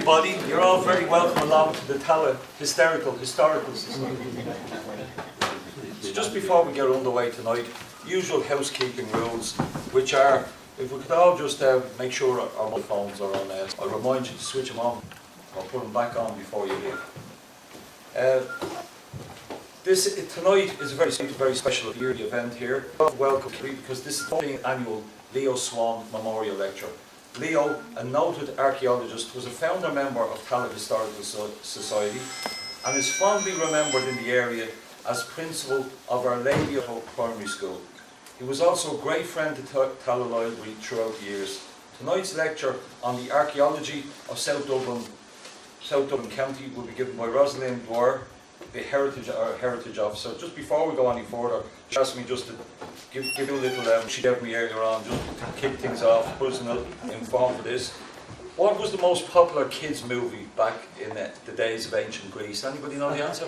everybody. You're all very welcome along to the Tallaght Historical Society. So just before we get underway tonight, usual housekeeping rules, which are, if we could all just make sure our mobile phones are on. I'll remind you to switch them on or put them back on before you leave. Tonight is a very special yearly event here. Welcome, because this is the annual Leo Swan Memorial Lecture. Leo, a noted archaeologist, was a founder member of Tallaght Historical Society and is fondly remembered in the area as principal of Our Lady of Hope Primary School. He was also a great friend to Tallaght Library throughout the years. Tonight's lecture on the archaeology of South Dublin County will be given by Rosaleen Dwyer, the heritage officer. Just before we go any further, she asked me just to give you a little, she gave me earlier on, just to kick things off, put us informed of this. What was the most popular kids movie back in the days of ancient Greece? Anybody know the answer?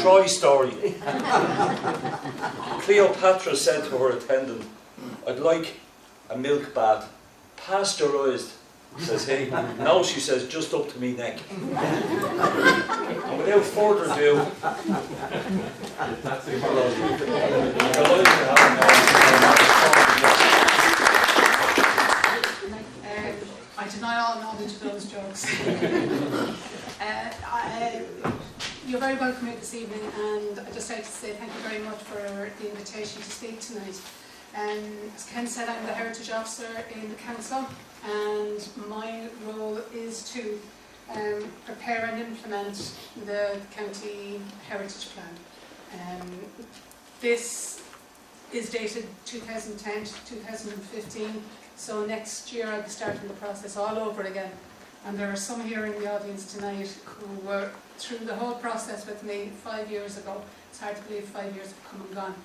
Troy Story. Cleopatra said to her attendant, "I'd like a milk bath, pasteurised," says he. "No," she says, "just up to me neck." And without further ado, I deny all knowledge of those jokes. You're very welcome here this evening, and I'd just like to say thank you very much for the invitation to speak tonight. As Ken said, I'm the Heritage Officer in the Council, and my role is to prepare and implement the County Heritage Plan. This is dated 2010 to 2015, so next year I'll be starting the process all over again. And there are some here in the audience tonight who were through the whole process with me 5 years ago. It's hard to believe 5 years have come and gone.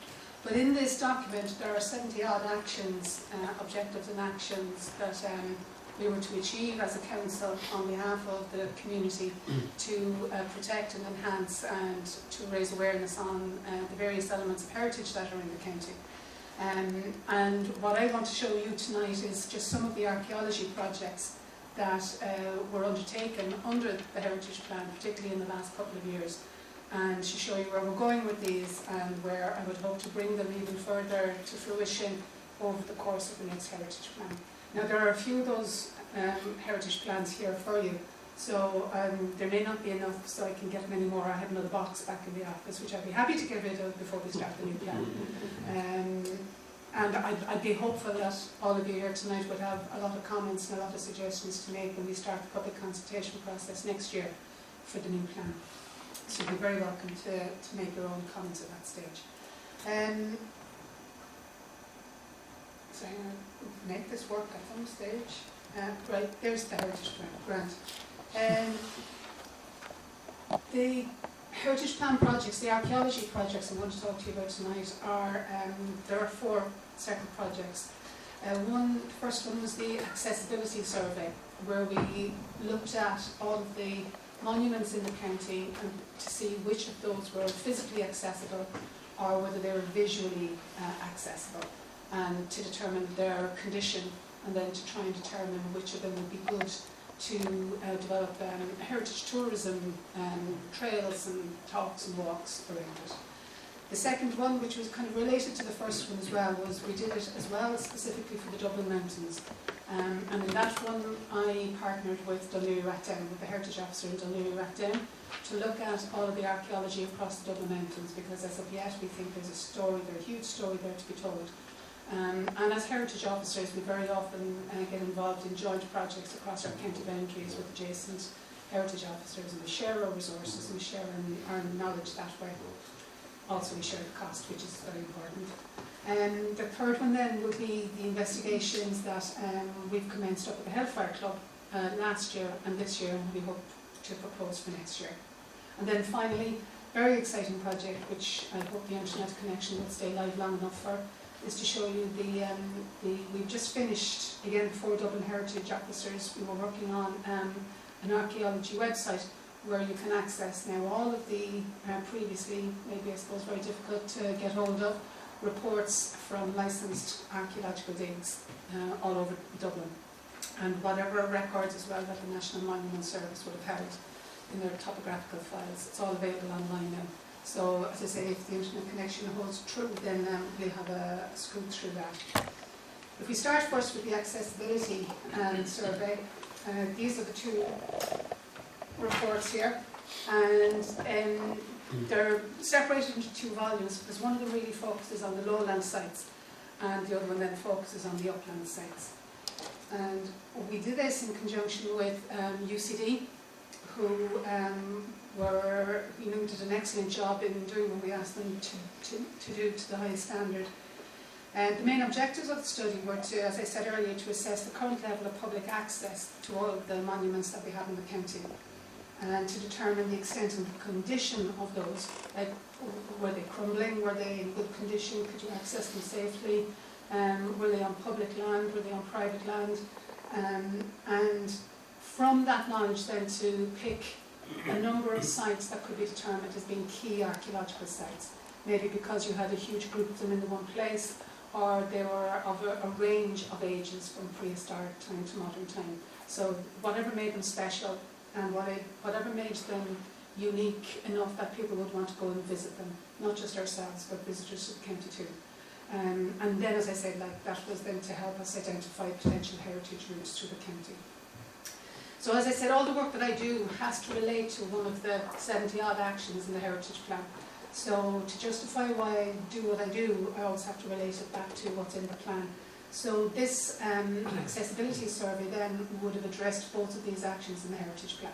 But in this document there are 70 odd actions, objectives and actions that we were to achieve as a council on behalf of the community to protect and enhance and to raise awareness on the various elements of heritage that are in the county. And what I want to show you tonight is just some of the archaeology projects that were undertaken under the Heritage Plan, particularly in the last couple of years, and to show you where we're going with these and where I would hope to bring them even further to fruition over the course of the next Heritage Plan. Now there are a few of those heritage plans here for you, so there may not be enough so I can get many more. I have another box back in the office which I'd be happy to get rid of before we start the new plan. And I'd be hopeful that all of you here tonight would have a lot of comments and a lot of suggestions to make when we start the public consultation process next year for the new plan. So you'd be very welcome to make your own comments at that stage. So I'm going to make this work at some stage. Right, there's the Heritage Plan, grant. The Heritage Plan projects, the archaeology projects I'm going to talk to you about tonight are, there are 4 separate projects. The first one was the accessibility survey, where we looked at all of the monuments in the county and to see which of those were physically accessible or whether they were visually accessible, and to determine their condition, and then to try and determine which of them would be good to develop heritage tourism, trails and talks and walks around it. The second one, which was kind of related to the first one as well, was we did it as well specifically for the Dublin Mountains. And in that one I partnered with Dunleary Rathdown, with the Heritage Officer in Dunleary Rathdown, to look at all of the archaeology across the Dublin Mountains, because as of yet we think there's a huge story there to be told. And as heritage officers, we very often get involved in joint projects across our county boundaries with adjacent heritage officers, and we share our resources and we share our knowledge that way. Also we share the cost, which is very important. The third one then would be the investigations that we've commenced up at the Hellfire Club last year and this year, and we hope to propose for next year. And then finally, very exciting project, which I hope the internet connection will stay live long enough for, is to show you we've just finished, again, 4 Dublin Heritage Officers, we were working on an archaeology website where you can access now all of the previously, maybe I suppose very difficult to get hold of, reports from licensed archaeological digs all over Dublin. and whatever records as well that the National Monument Service would have held in their topographical files. It's all available online now. So, as I say, if the internet connection holds true, then we'll have a scoop through that. If we start first with the accessibility survey, these are the two reports here, and they're separated into two volumes because one of them really focuses on the lowland sites and the other one then focuses on the upland sites. And we did this in conjunction with UCD, who did an excellent job in doing what we asked them to do to the highest standard. And the main objectives of the study were to, as I said earlier, to assess the current level of public access to all of the monuments that we have in the county, and to determine the extent and the condition of those. Like, were they crumbling? Were they in good condition? Could you access them safely? Were they on public land? Were they on private land? And from that knowledge then to pick a number of sites that could be determined as being key archaeological sites. Maybe because you had a huge group of them in the one place, or they were of a range of ages from prehistoric time to modern time. So whatever made them special and whatever made them unique enough that people would want to go and visit them, not just ourselves, but visitors to the county too. And then, as I said, that was then to help us identify potential heritage routes to the county. So as I said, all the work that I do has to relate to one of the 70-odd actions in the Heritage Plan. So to justify why I do what I do, I always have to relate it back to what's in the plan. So this accessibility survey then would have addressed both of these actions in the Heritage Plan.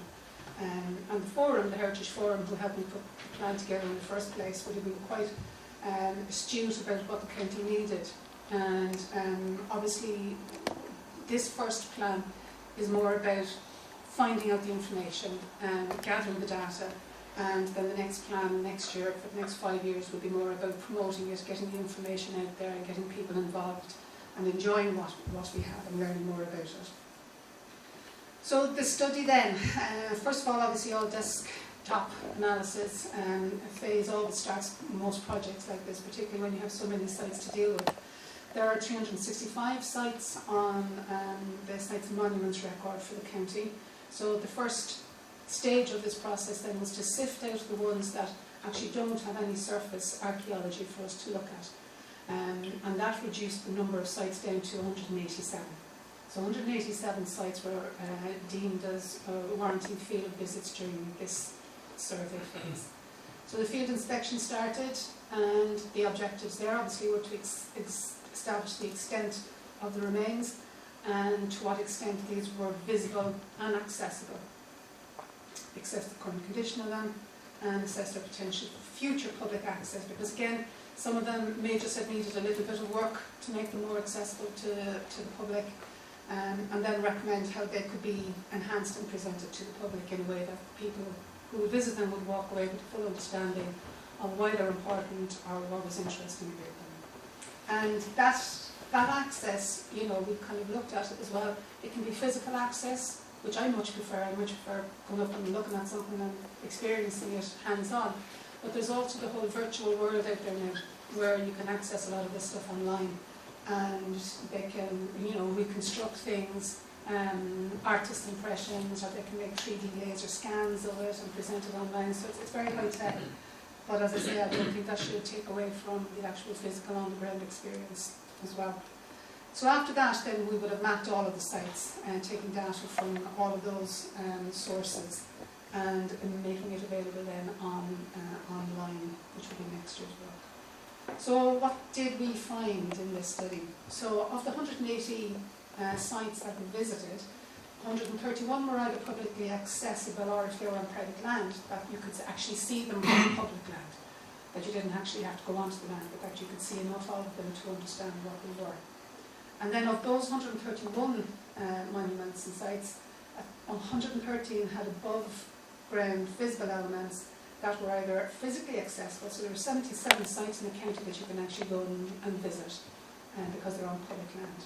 And the forum, the Heritage Forum, who helped me put the plan together in the first place, would have been quite astute about what the county needed. And obviously this first plan is more about finding out the information and gathering the data, and then the next plan next year, for the next 5 years, will be more about promoting it, getting the information out there and getting people involved and enjoying what we have and learning more about it. So the study then, first of all, obviously all desktop analysis phase always starts most projects like this, particularly when you have so many sites to deal with. There are 365 sites on the Sites and Monuments record for the county. So the first stage of this process then was to sift out the ones that actually don't have any surface archaeology for us to look at. And that reduced the number of sites down to 187. So 187 sites were deemed as warranting field visits during this survey phase. So the field inspection started, and the objectives there obviously were to establish the extent of the remains and to what extent these were visible and accessible, assess the current condition of them, and assess their potential for future public access, because again, some of them may just have needed a little bit of work to make them more accessible to the public, and then recommend how they could be enhanced and presented to the public in a way that people who would visit them would walk away with a full understanding of why they're important or what was interesting about them. And that access, we kind of looked at it as well. It can be physical access, which I much prefer. I much prefer going up and looking at something and experiencing it hands-on. But there's also the whole virtual world out there now, where you can access a lot of this stuff online, and they can, reconstruct things, artist impressions, or they can make 3D laser scans of it and present it online. So it's very high tech. But as I say, I don't think that should take away from the actual physical on-the-ground experience as well. So after that, then we would have mapped all of the sites and taken data from all of those sources and making it available then online, which will be next year's work. So what did we find in this study? So of the 180 sites that we visited, 131 were either publicly accessible, or if they were on private land, that you could actually see them from public land, that you didn't actually have to go onto the land, but that you could see enough of them to understand what they were. And then of those 131 monuments and sites, 113 had above ground visible elements that were either physically accessible, so there were 77 sites in the county that you can actually go and visit because they're on public land,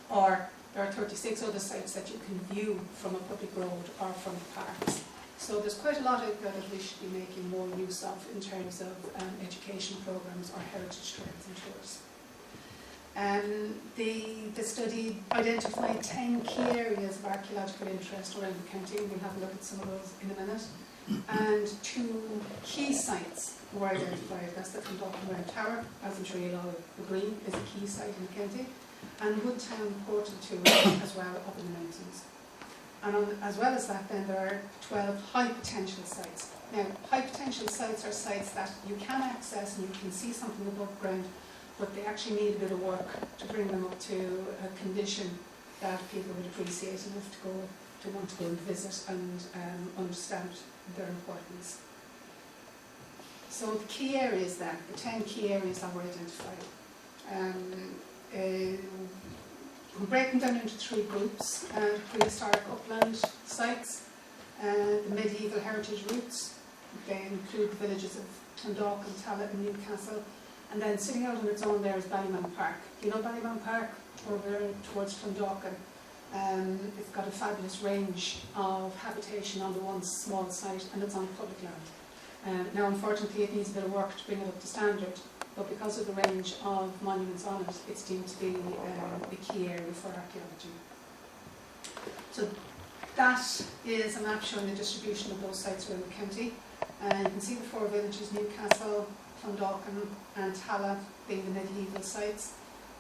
or there are 36 other sites that you can view from a public road or from parks. So there's quite a lot out there that we should be making more use of in terms of education programs or heritage trails and tours. The study identified 10 key areas of archaeological interest around the county, and we'll have a look at some of those in a minute. And 2 key sites were identified. That's the Clondalkin Round Tower, as I'm sure you'll all agree, is a key site in the county, and Woodtown Portal 2 as well, up in the mountains. And as well as that, then there are 12 high potential sites. Now, high potential sites are sites that you can access and you can see something above ground, but they actually need a bit of work to bring them up to a condition that people would appreciate enough to want to go and visit and understand their importance. So the key areas then, the 10 key areas that were identified. We'll break them down into 3 groups: prehistoric upland sites, the medieval heritage routes. They include the villages of Clondalkin, Tallaght and Newcastle. And then sitting out on its own there is Ballymount Park. You know Ballymount Park? Over towards Clondalkin. It's got a fabulous range of habitation on the one small site, and it's on public land. Now, unfortunately, it needs a bit of work to bring it up to standard, but because of the range of monuments on it, it's deemed to be a key area for archaeology. So that is a map showing the distribution of those sites around the county. And you can see the 4 villages: Newcastle, Clondalkin and Tallaght being the medieval sites.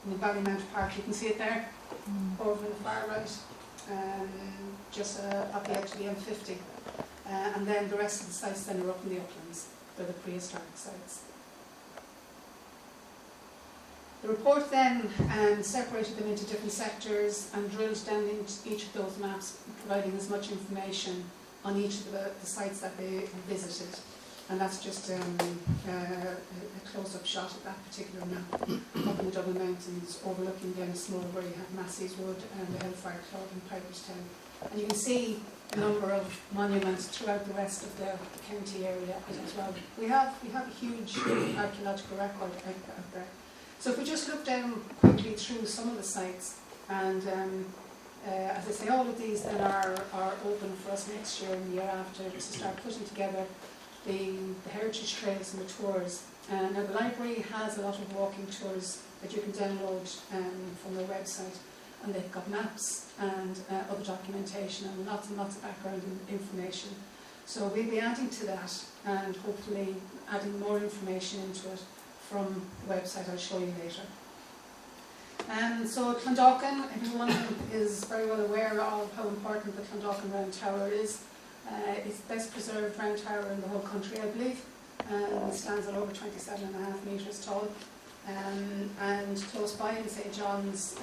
In the Ballymount Park, you can see it there, over on the far right, just at the edge of the M50. And then the rest of the sites then are up in the uplands. They're the prehistoric sites. The report then separated them into different sectors and drilled down into each of those maps, providing as much information on each of the sites that they visited. And that's just a close-up shot of that particular map, up in the Dublin Mountains, overlooking Glenasmore, where you have Massey's Wood and the Hellfire Club and Piperstown. And you can see a number of monuments throughout the rest of the county area as well. We have a huge archaeological record out there. So if we just look down quickly through some of the sites, and as I say, all of these then are open for us next year and the year after to start putting together the heritage trails and the tours. Now the library has a lot of walking tours that you can download from their website, and they've got maps and other documentation and lots of background information. So we'll be adding to that and hopefully adding more information into it from the website I'll show you later. So Clondalkin, everyone is very well aware of how important the Clondalkin Round Tower is. It's the best preserved round tower in the whole country, I believe. It stands at over 27.5 metres tall. And close by in St John's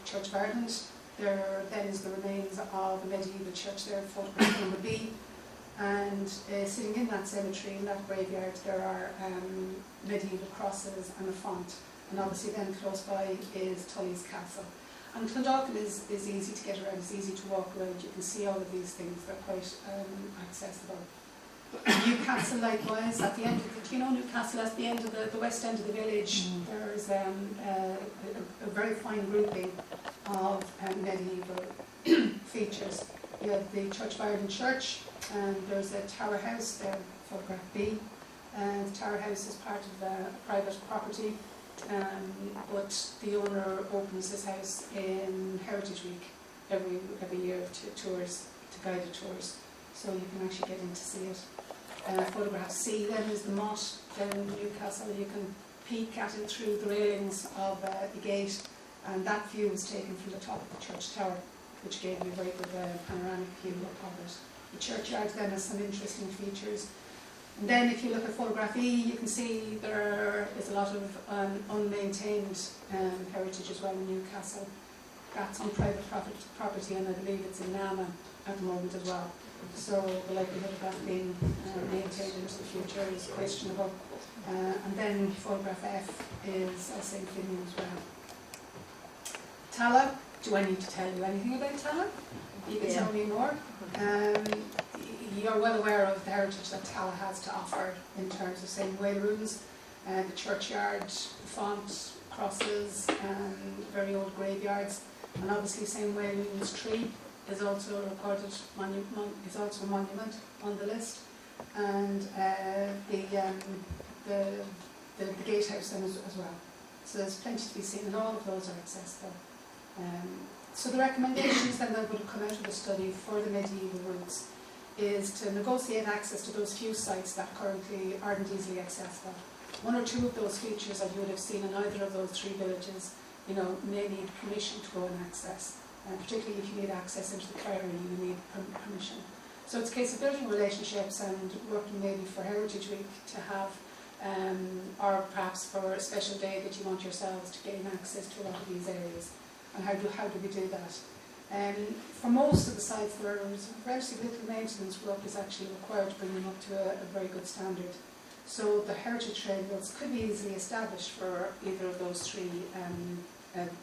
Church of Ireland, there then is the remains of a medieval church there, photograph number B. And sitting in that cemetery, in that graveyard, there are medieval crosses and a font. And obviously then close by is Tully's Castle. And Clondalkin is easy to get around, it's easy to walk around. You can see all of these things, they're quite accessible. Newcastle likewise, at the end of Newcastle, at the end of the west end of the village, there's a very fine grouping of medieval features. You have the Church of Ireland Church, and there's a tower house there, photograph B. And the tower house is part of a private property. But the owner opens his house in Heritage Week every year to tours, to guided tours, so you can actually get in to see it. Photograph C then is the motte down in Newcastle. You can peek at it through the railings of the gate, and that view was taken from the top of the church tower, which gave you a very good panoramic view of it. The churchyard then has some interesting features. And then if you look at photograph E, you can see there is a lot of unmaintained heritage as well in Newcastle. That's on private property, and I believe it's in Nama at the moment as well. So the likelihood of that being maintained into the future is questionable. And then photograph F is St Finian as well. Tallaght, do I need to tell you anything about Tallaght? You can tell me more. You're well aware of the heritage that Tallaght has to offer in terms of, say, whale ruins, the churchyard, the font, crosses, very old graveyards, and obviously St Whale Ruins Tree is also a recorded monument, is also a monument on the list, and the gatehouse then as well. So there's plenty to be seen, and all of those are accessible. So the recommendations then that would have come out of the study for the medieval routes is to negotiate access to those few sites that currently aren't easily accessible. One or two of those features that you would have seen in either of those three villages, may need permission to go and access. Particularly if you need access into the priory, you need permission. So it's a case of building relationships and working maybe for Heritage Week to have, or perhaps for a special day that you want yourselves to gain access to a lot of these areas. And how do we do that? For most of the sites, there is relatively little maintenance work is actually required to bring them up to a very good standard. So the heritage trails could be easily established for either of those three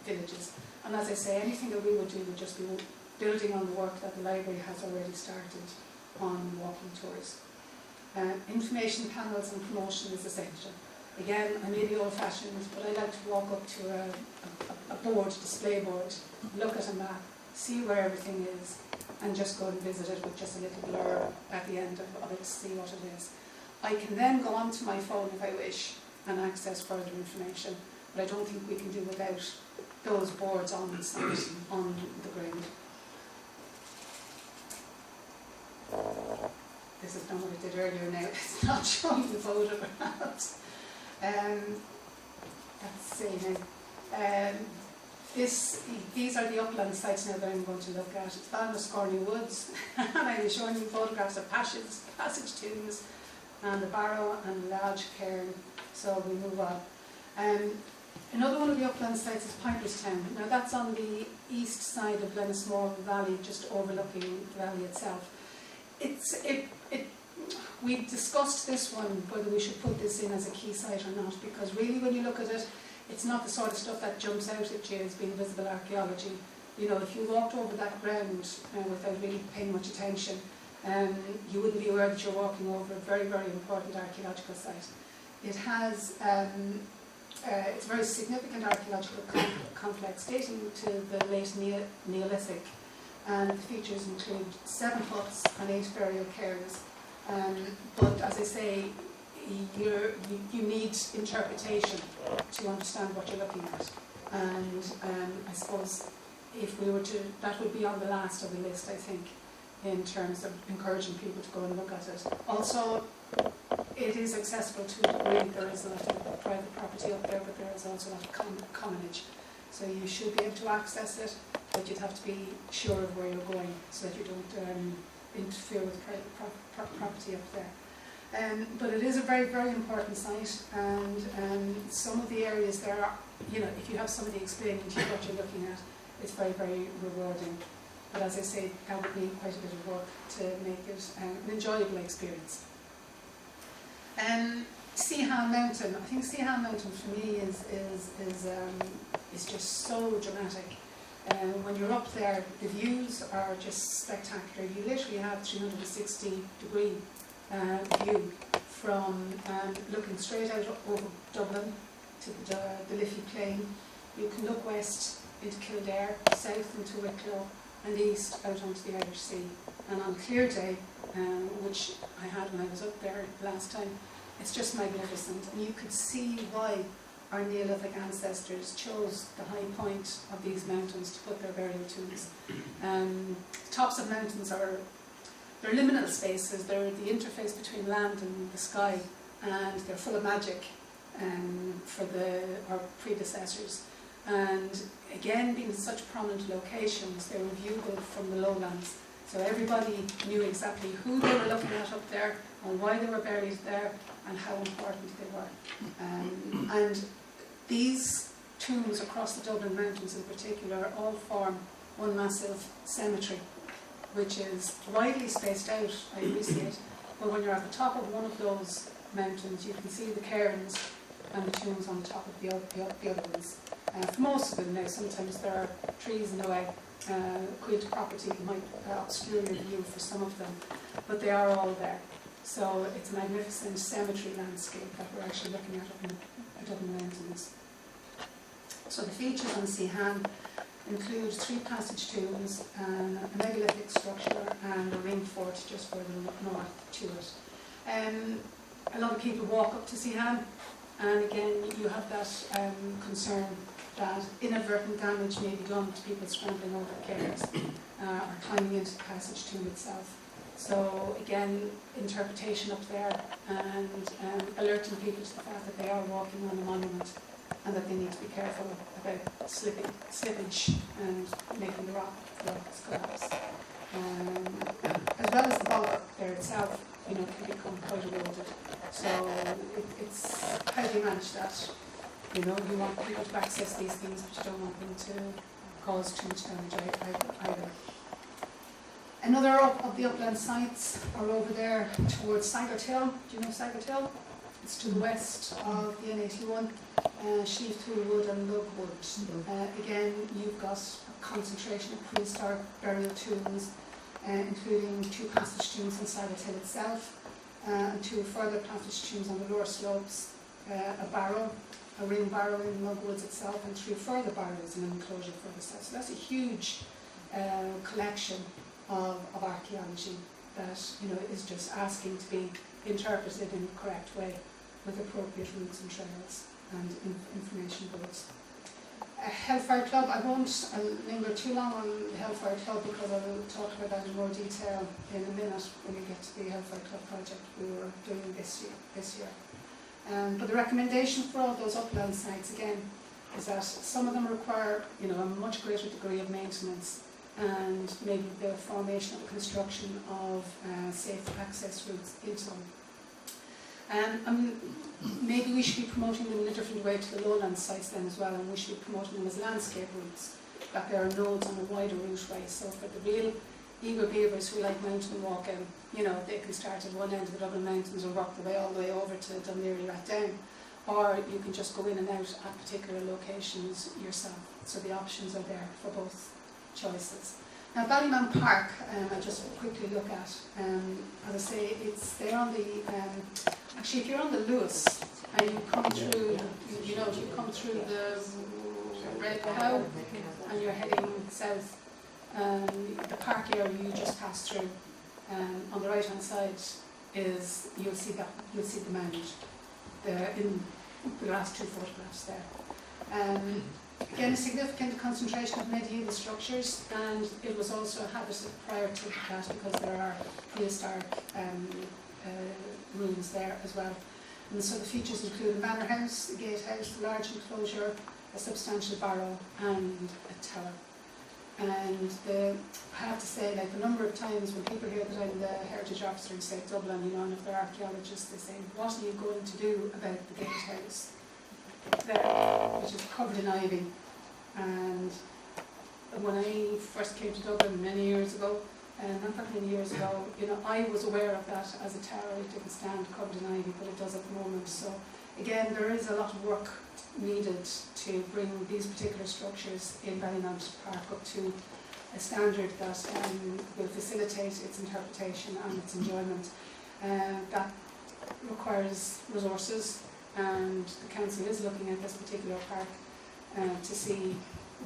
villages. And as I say, anything that we would do would just be building on the work that the library has already started on walking tours. Information panels and promotion is essential. Again, I may be old-fashioned, but I like to walk up to a board, display board, look at a map, see where everything is, and just go and visit it with just a little blur at the end of it to see what it is. I can then go onto my phone if I wish and access further information, but I don't think we can do without those boards on the site, on the ground. This is not what I did earlier now, it's not showing the photographs. Let's see now. These are the upland sites now that I'm going to look at. It's Ballinascorny Woods, and I was showing you photographs of passage tombs, and the barrow and the large cairn. So we move on. Another one of the upland sites is Pointerstown. Now that's on the east side of Glenismore Valley, just overlooking the valley itself. We discussed this one, whether we should put this in as a key site or not, because really when you look at it, it's not the sort of stuff that jumps out at you as being visible archaeology. If you walked over that ground without really paying much attention, you wouldn't be aware that you're walking over a very, very important archaeological site. It has it's a very significant archaeological complex dating to the late Neolithic, and the features include 7 huts and 8 burial cairns. But as I say, you need interpretation to understand what you're looking at. And I suppose if we were to, that would be on the last of the list, I think, in terms of encouraging people to go and look at it. Also, it is accessible to a degree. There is a lot of private property up there, but there is also a lot of commonage. So you should be able to access it, but you'd have to be sure of where you're going so that you don't interfere with private property up there. But it is a very, very important site, and some of the areas there are, if you have somebody explaining to you what you're looking at, it's very, very rewarding. But as I say, that would need quite a bit of work to make it an enjoyable experience. Seaham Mountain. I think Seaham Mountain for me is just so dramatic. When you're up there, the views are just spectacular. You literally have 360-degree view from looking straight out over Dublin to the Liffey Plain. You can look west into Kildare, south into Wicklow, and east out onto the Irish Sea. And on a clear day, which I had when I was up there last time, it's just magnificent. And you could see why our Neolithic ancestors chose the high point of these mountains to put their burial tombs. The tops of mountains they're liminal spaces. They're the interface between land and the sky, and they're full of magic for our predecessors. And again, being in such prominent locations, they were viewable from the lowlands. So everybody knew exactly who they were looking at up there, and why they were buried there, and how important they were. And these tombs across the Dublin mountains in particular all form one massive cemetery, which is widely spaced out, I appreciate, but when you're at the top of one of those mountains, you can see the cairns and the tombs on top of the other ones. For most of them now, sometimes there are trees in the way, quilt property might obscure your view for some of them, but they are all there. So it's a magnificent cemetery landscape that we're actually looking at up in the Dublin mountains. So the features on Seaham include 3 passage tombs, a megalithic structure, and a ring fort just further north to it. A lot of people walk up to Seaham. And again, you have that concern that inadvertent damage may be done to people scrambling over the cairns or climbing into the passage tomb itself. So again, interpretation up there and alerting people to the fact that they are walking on a monument and that they need to be careful about slippage and making the rocks collapse. As well as the bog there itself, can become quite eroded. So it's how do you manage that? You want people to access these things, but you don't want them to cause too much damage either. Another of the upland sites are over there towards Saggart Hill. Do you know Saggart Hill? It's to the west of the N81, Sheaftool Wood and Lugwood. Again, you've got a concentration of prehistoric burial tombs, including 2 passage tombs in Saggart Hill itself, and 2 further passage tombs on the lower slopes, a ring barrow in Lugwoods itself, and 3 further barrows in an enclosure further south. So that's a huge collection of archaeology that is just asking to be interpreted in the correct way with appropriate routes and trails and information boards. Hellfire Club, I won't linger too long on Hellfire Club because I will talk about that in more detail in a minute when we get to the Hellfire Club project we were doing this year. But the recommendation for all those upland sites again is that some of them require a much greater degree of maintenance and maybe the formation of construction of safe access routes into them. Maybe we should be promoting them in a different way to the lowland sites then as well, and we should be promoting them as landscape routes, that there are nodes on a wider routeway. So for the real eager beavers who like mountain walking, they can start at one end of the Dublin Mountains and work their way all the way over to Dunleary right down. Or you can just go in and out at particular locations yourself. So the options are there for both choices. Now Ballyman Park, I'll just quickly look at, as I say, it's there on the, actually if you're on the Lewis and you come through, you come through the Red Cow and you're heading south, the park area you just passed through, on the right hand side is, you'll see the mound in the last 2 photographs there. Again, a significant concentration of medieval structures, and it was also habited prior to that because there are prehistoric ruins there as well. And so the features include a manor house, a gatehouse, a large enclosure, a substantial barrow, and a tower. And I have to say, the number of times when people hear that I'm the heritage officer in South Dublin, and if they're archaeologists, they say, what are you going to do about the gatehouse there, which is covered in ivy? And when I first came to Dublin many years ago, not that many years ago, I was aware of that as a tower. It didn't stand covered in ivy, but it does at the moment. So again, there is a lot of work needed to bring these particular structures in Ballymount Park up to a standard that will facilitate its interpretation and its enjoyment. That requires resources, and the council is looking at this particular park to see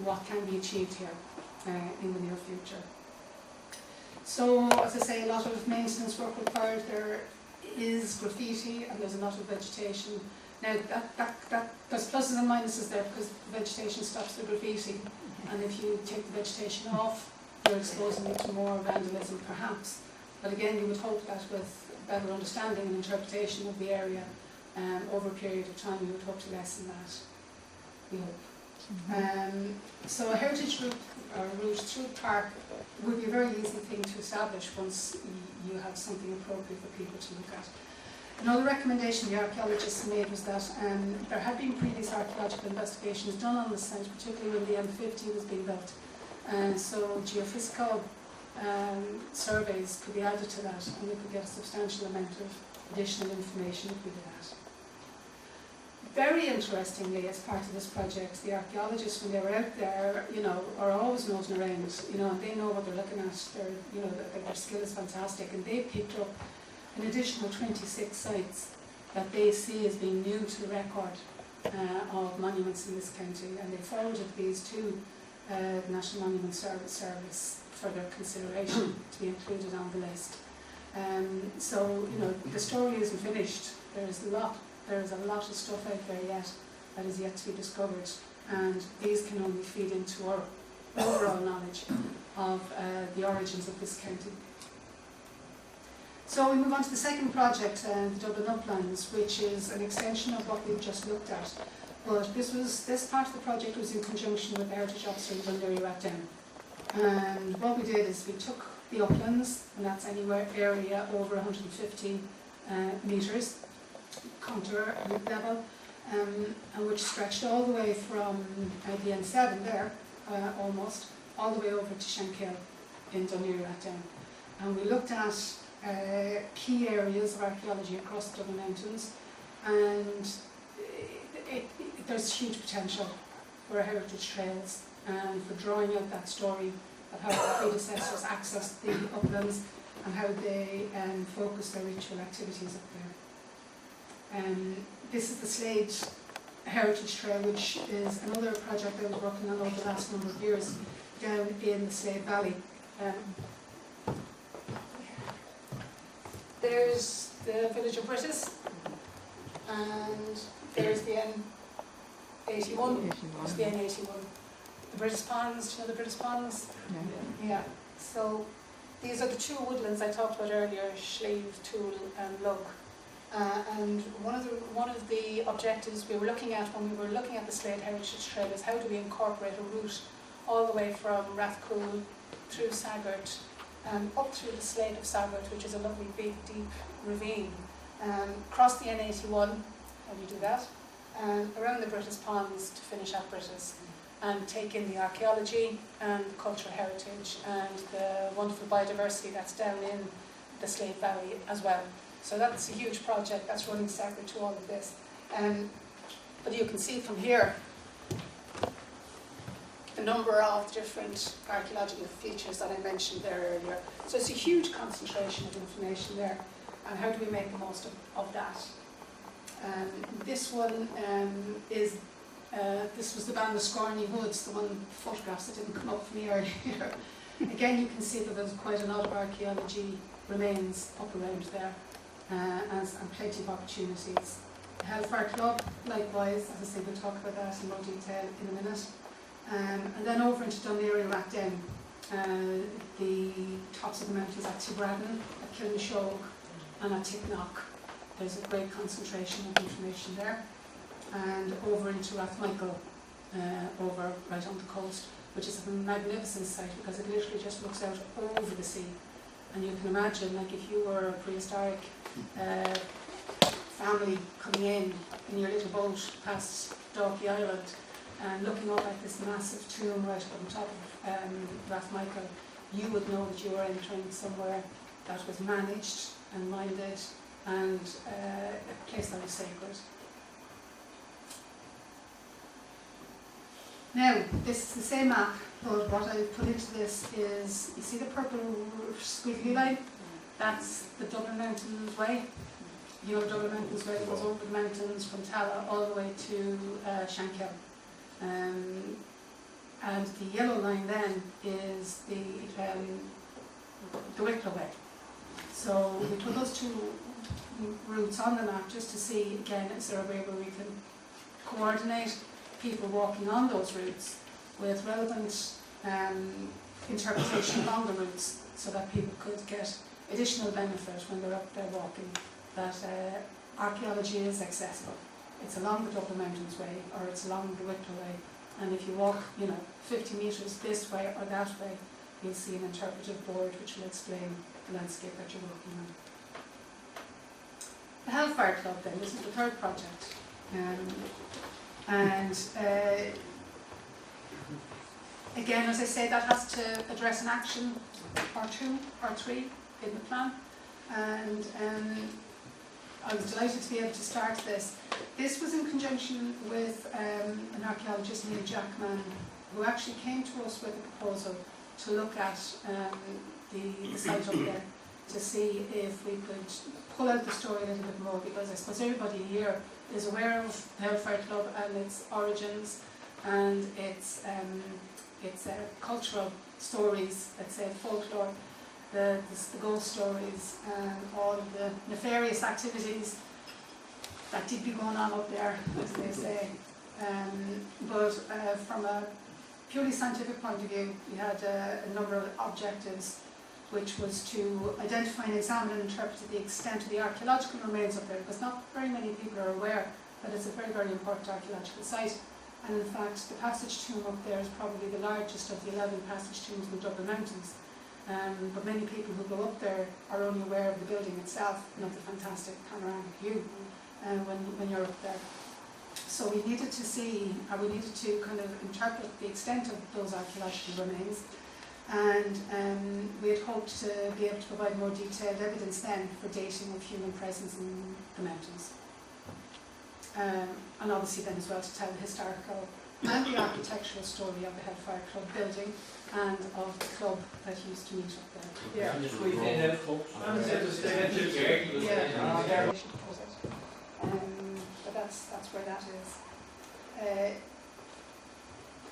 what can be achieved here in the near future. So, as I say, a lot of maintenance work required. There is graffiti and there's a lot of vegetation. Now, there's pluses and minuses there because the vegetation stops the graffiti, and if you take the vegetation off, you're exposing it to more vandalism perhaps. But again, you would hope that with better understanding and interpretation of the area over a period of time, you would hope to lessen that, we hope. So a heritage route through the park would be a very easy thing to establish once you have something appropriate for people to look at. Another recommendation the archaeologists made was that there had been previous archaeological investigations done on the site, particularly when the M50 was being built. So geophysical surveys could be added to that, and we could get a substantial amount of additional information if we did that. Very interestingly, as part of this project, the archaeologists, when they were out there, are always nosing around, and they know what they're looking at. Their skill is fantastic, and they picked up an additional 26 sites that they see as being new to the record of monuments in this county, and they forwarded these to the National Monument Service for their consideration to be included on the list. So, the story isn't finished. There's a lot there's a lot of stuff out there yet that is yet to be discovered, and these can only feed into our overall knowledge of the origins of this county. So we move on to the second project, the Dublin Uplands, which is an extension of what we've just looked at. But this part of the project was in conjunction with the Heritage Officer in Dundee Ratdown. And what we did is we took the uplands, and that's anywhere area over 150 metres, contour root level, and which stretched all the way from the N7 there, almost, all the way over to Shankill in Dundee Ratdown. And we looked at key areas of archaeology across the Dublin Mountains, and there's huge potential for heritage trails and for drawing out that story of how our predecessors accessed the uplands and how they focused their ritual activities up there. This is the Slade Heritage Trail, which is another project I was working on over the last number of years down in the Slade Valley. There's the village of Brittis, and there's the N81, it's the N81. The British Ponds, do you know the British Ponds? Yeah. So these are the two woodlands I talked about earlier, Slieve, Toole and Lug. And one of the objectives we were looking at when we were looking at the Slade Heritage Trail is how do we incorporate a route all the way from Rathcoole through Saggart and up through the Slade of Saggart, which is a lovely big deep ravine, across the N81, how do you do that? And around the British Ponds to finish at Brittis, and take in the archaeology and cultural heritage and the wonderful biodiversity that's down in the Slade Valley as well. So that's a huge project that's running separate to all of this. But you can see from here the number of different archaeological features that I mentioned there earlier. So it's a huge concentration of information there, and how do we make the most of that? This one is this was the band of Scorny Woods, the one photographs that didn't come up for me earlier. Again, you can see that there's quite a lot of archaeology remains up around there, and plenty of opportunities. The Hellfire Club, likewise, as I say, we'll talk about that in more detail in a minute. And then over into Dundee Ratdown, the tops of the mountains at Tibradden, at Kilmashogue, and at Ticknock. There's a great concentration of information there. And over into Rathmichael, over right on the coast, which is a magnificent site because it literally just looks out over the sea. And you can imagine, like, if you were a prehistoric family coming in your little boat past Dalkey Island and looking up at this massive tomb right up on top of Rathmichael, you would know that you were entering somewhere that was managed and minded and a place that was sacred. Now, this is the same map, but what I've put into this is, you see the purple squiggly line? That's the Dublin Mountains Way. You know Dublin Mountains Way goes over the mountains from Tallaght all the way to Shankill. And the yellow line then is the Wicklow Way. So we put those two routes on the map just to see, again, is there a way where we can coordinate people walking on those routes with relevant interpretation along the routes so that people could get additional benefit when they're up there walking, that archaeology is accessible. It's along the Dublin Mountains Way or it's along the Wicklow Way, and if you walk 50 metres this way or that way, you'll see an interpretive board which will explain the landscape that you're walking on. The Hellfire Club then, this is the third project. Again, as I say, that has to address an action or two or three in the plan, and I was delighted to be able to start this. This was in conjunction with an archaeologist, Neil Jackman, who actually came to us with a proposal to look at the site up there to see if we could pull out the story a little bit more, because I suppose everybody here is aware of the Hellfire Club and its origins and its cultural stories, let's say folklore, the ghost stories and all of the nefarious activities that did be going on up there, as they say. But from a purely scientific point of view, we had a number of objectives, which was to identify and examine and interpret the extent of the archaeological remains up there, because not very many people are aware that it's a very, very important archaeological site. And in fact, the passage tomb up there is probably the largest of the 11 passage tombs in the Dublin Mountains. But many people who go up there are only aware of the building itself, not the fantastic panoramic view when you're up there. So we needed to kind of interpret the extent of those archaeological remains, and we had hoped to be able to provide more detailed evidence then for dating of human presence in the mountains. And obviously then as well to tell the historical and the architectural story of the Hellfire Club building and of the club that used to meet up there. Yeah. But that's where that is.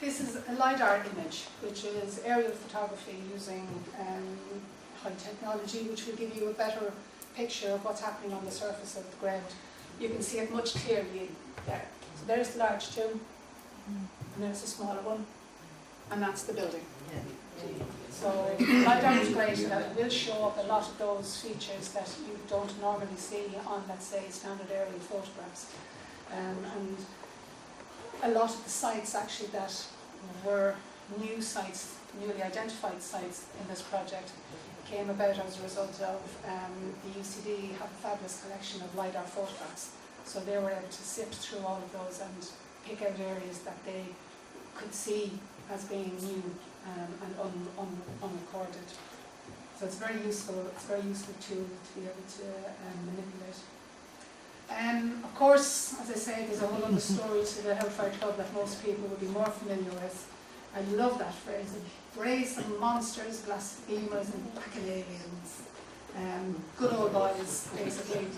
This is a LiDAR image, which is aerial photography using high technology, which will give you a better picture of what's happening on the surface of the ground. You can see it much clearly there. So there's the large tomb, and there's the smaller one, and that's the building. So LiDAR is great, that it will show up a lot of those features that you don't normally see on, let's say, standard aerial photographs. And a lot of the sites actually that were new sites, newly identified sites in this project, came about as a result of the UCD have a fabulous collection of LiDAR photographs. So they were able to sift through all of those and pick out areas that they could see as being new and unrecorded. So it's very useful tool to be able to manipulate. Of course, as I say, there's a whole other story to the Hellfire Club that most people would be more familiar with. I love that phrase, brazen monsters, blasphemers and bacchanalians. Good old boys, basically.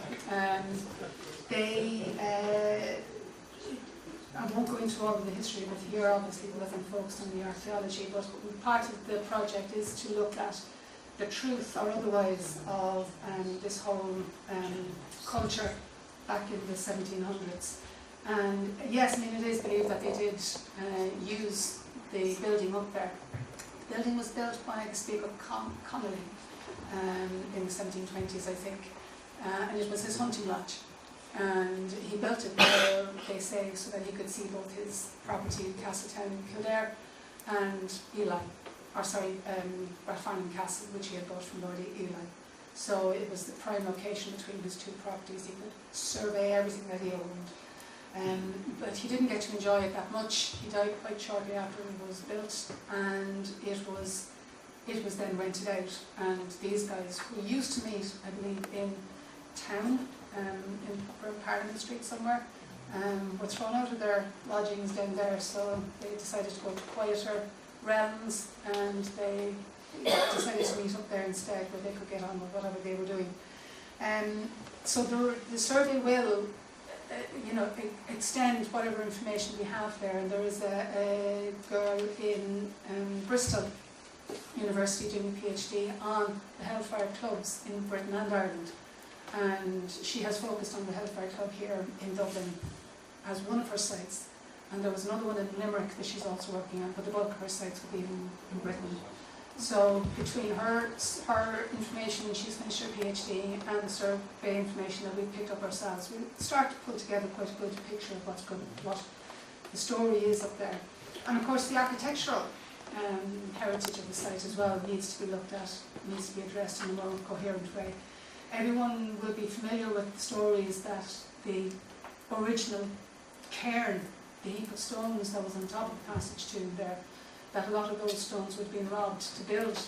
I won't go into all of the history of it here, obviously, because I'm focused on the archaeology, but part of the project is to look at the truth or otherwise of this whole culture back in the 1700s. And yes, I mean, it is believed that they did use the building up there. The building was built by the Speaker Connolly in the 1720s, I think, and it was his hunting lodge. And he built it there, they say, so that he could see both his property, Castletown in Kildare, and Rathfarnham Castle, which he had bought from Lord Ely. So it was the prime location between his two properties. He could survey everything that he owned. But he didn't get to enjoy it that much. He died quite shortly after it was built, and it was then rented out. And these guys, who used to meet, I believe, in town, in Parliament Street somewhere, were thrown out of their lodgings down there, so they decided to go to quieter realms, and they decided to meet up there instead, where they could get on with whatever they were doing. So the survey will extend whatever information we have there, and there is a girl in Bristol University doing a PhD on the Hellfire Clubs in Britain and Ireland. And she has focused on the Hellfire Club here in Dublin as one of her sites. And there was another one in Limerick that she's also working on, but the bulk of her sites will be in Britain. So between her information when she's finished her PhD and the survey information that we've picked up ourselves, we'll start to put together quite a good picture of what the story is up there. And of course the architectural heritage of the site as well needs to be looked at, needs to be addressed in a more coherent way. Everyone will be familiar with the stories that the original cairn, the heap of stones that was on top of the passage tomb there, that a lot of those stones would have been robbed to build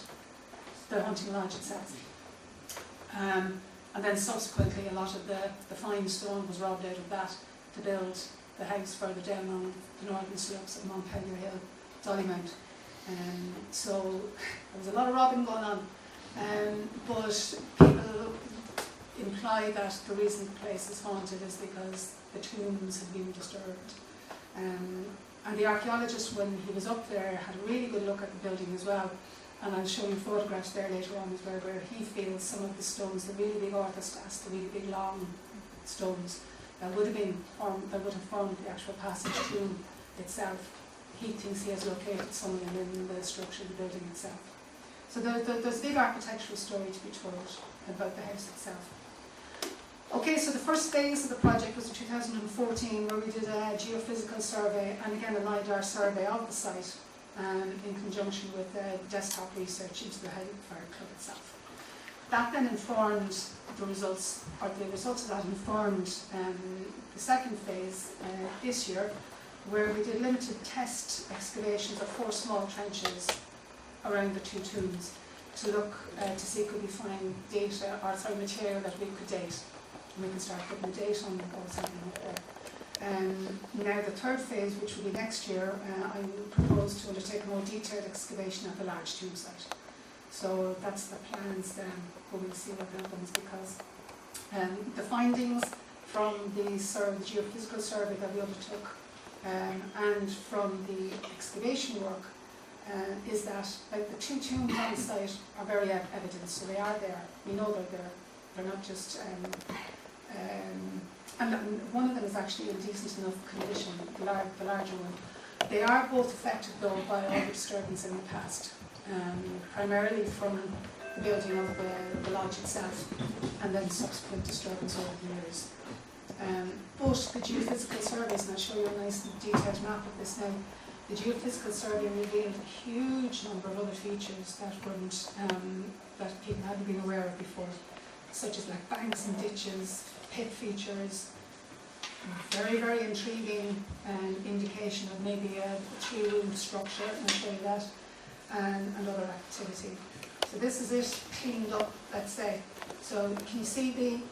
the hunting lodge itself. And then subsequently a lot of the fine stone was robbed out of that to build the house further down on the northern slopes of Montpellier Hill, Dollymount. So there was a lot of robbing going on. But people imply that the reason the place is haunted is because the tombs have been disturbed. And the archaeologist, when he was up there, had a really good look at the building as well. And I'll show you photographs there later on as well, where he feels some of the stones, the really big orthostas, the really big long stones, that would have formed the actual passage tomb itself. He thinks he has located somewhere in the structure of the building itself. So there's a big architectural story to be told about the house itself. Okay, so the first phase of the project was in 2014, where we did a geophysical survey and again a LiDAR survey of the site in conjunction with desktop research into the Fire Club itself. That then informed the results of that informed the second phase this year, where we did limited test excavations of 4 small trenches around the 2 tombs to look to see could we find data, or sorry, material that we could date. And we can start putting a date on what was happening up there. Now the third phase, which will be next year, I propose to undertake a more detailed excavation at the large tomb site. So that's the plans then, but we'll see what happens, because the findings from the geophysical survey that we undertook and from the excavation work is that like the 2 tombs on site are very evident, so they are there. We know they're there. They're not just and one of them is actually in decent enough condition, the larger one. They are both affected though by all the disturbance in the past, primarily from the building of the lodge itself and then subsequent disturbance over the years. But the geophysical surveys, and I'll show you a nice detailed map of this now, the geophysical survey revealed a huge number of other features that that people hadn't been aware of before, such as like banks and ditches, pit features, very, very intriguing indication of maybe a 3-room structure, and I'll show you that, and other activity. So this is it cleaned up, let's say. So can you see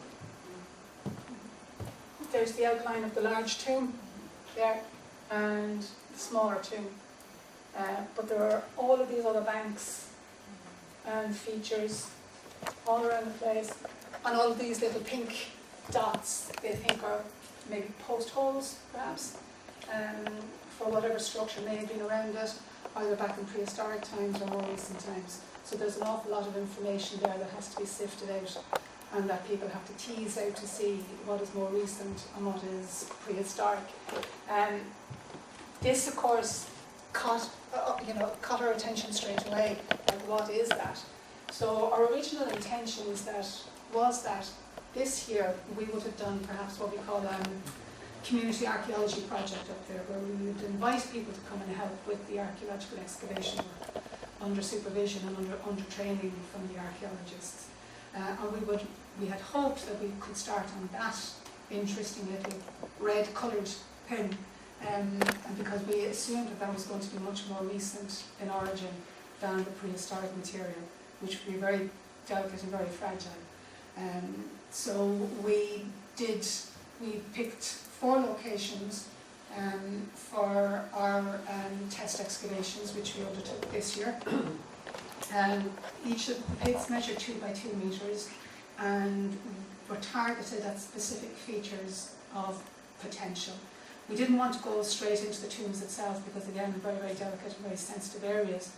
there's the outline of the large tomb there, and the smaller tomb. But there are all of these other banks and features all around the place, and all of these little pink dots they think are maybe post holes, perhaps, for whatever structure may have been around it, either back in prehistoric times or more recent times. So there's an awful lot of information there that has to be sifted out, and that people have to tease out to see what is more recent and what is prehistoric. This, of course, caught our attention straight away. Like, what is that? So our original intention was that this year we would have done perhaps what we call a community archaeology project up there, where we would invite people to come and help with the archaeological excavation work under supervision and under training from the archaeologists. And we had hoped that we could start on that interesting little red coloured pin, and because we assumed that was going to be much more recent in origin than the prehistoric material, which would be very delicate and very fragile. So we picked 4 locations for our test excavations, which we undertook this year. Each of the pits measured 2 by 2 metres and were targeted at specific features of potential. We didn't want to go straight into the tombs itself because, again, very, very delicate and very sensitive areas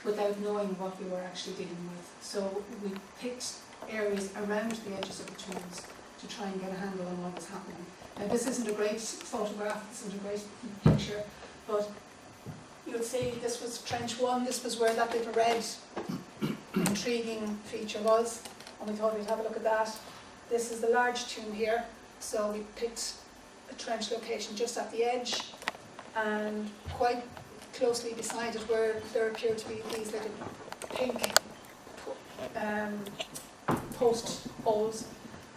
without knowing what we were actually dealing with. So we picked areas around the edges of the tombs to try and get a handle on what was happening. Now, this isn't a great photograph, this isn't a great picture, but you'll see this was trench 1, this was where that little red intriguing feature was, and we thought we'd have a look at that. This is the large tomb here, so we picked a trench location just at the edge, and quite closely beside it where there appear to be these little pink post holes,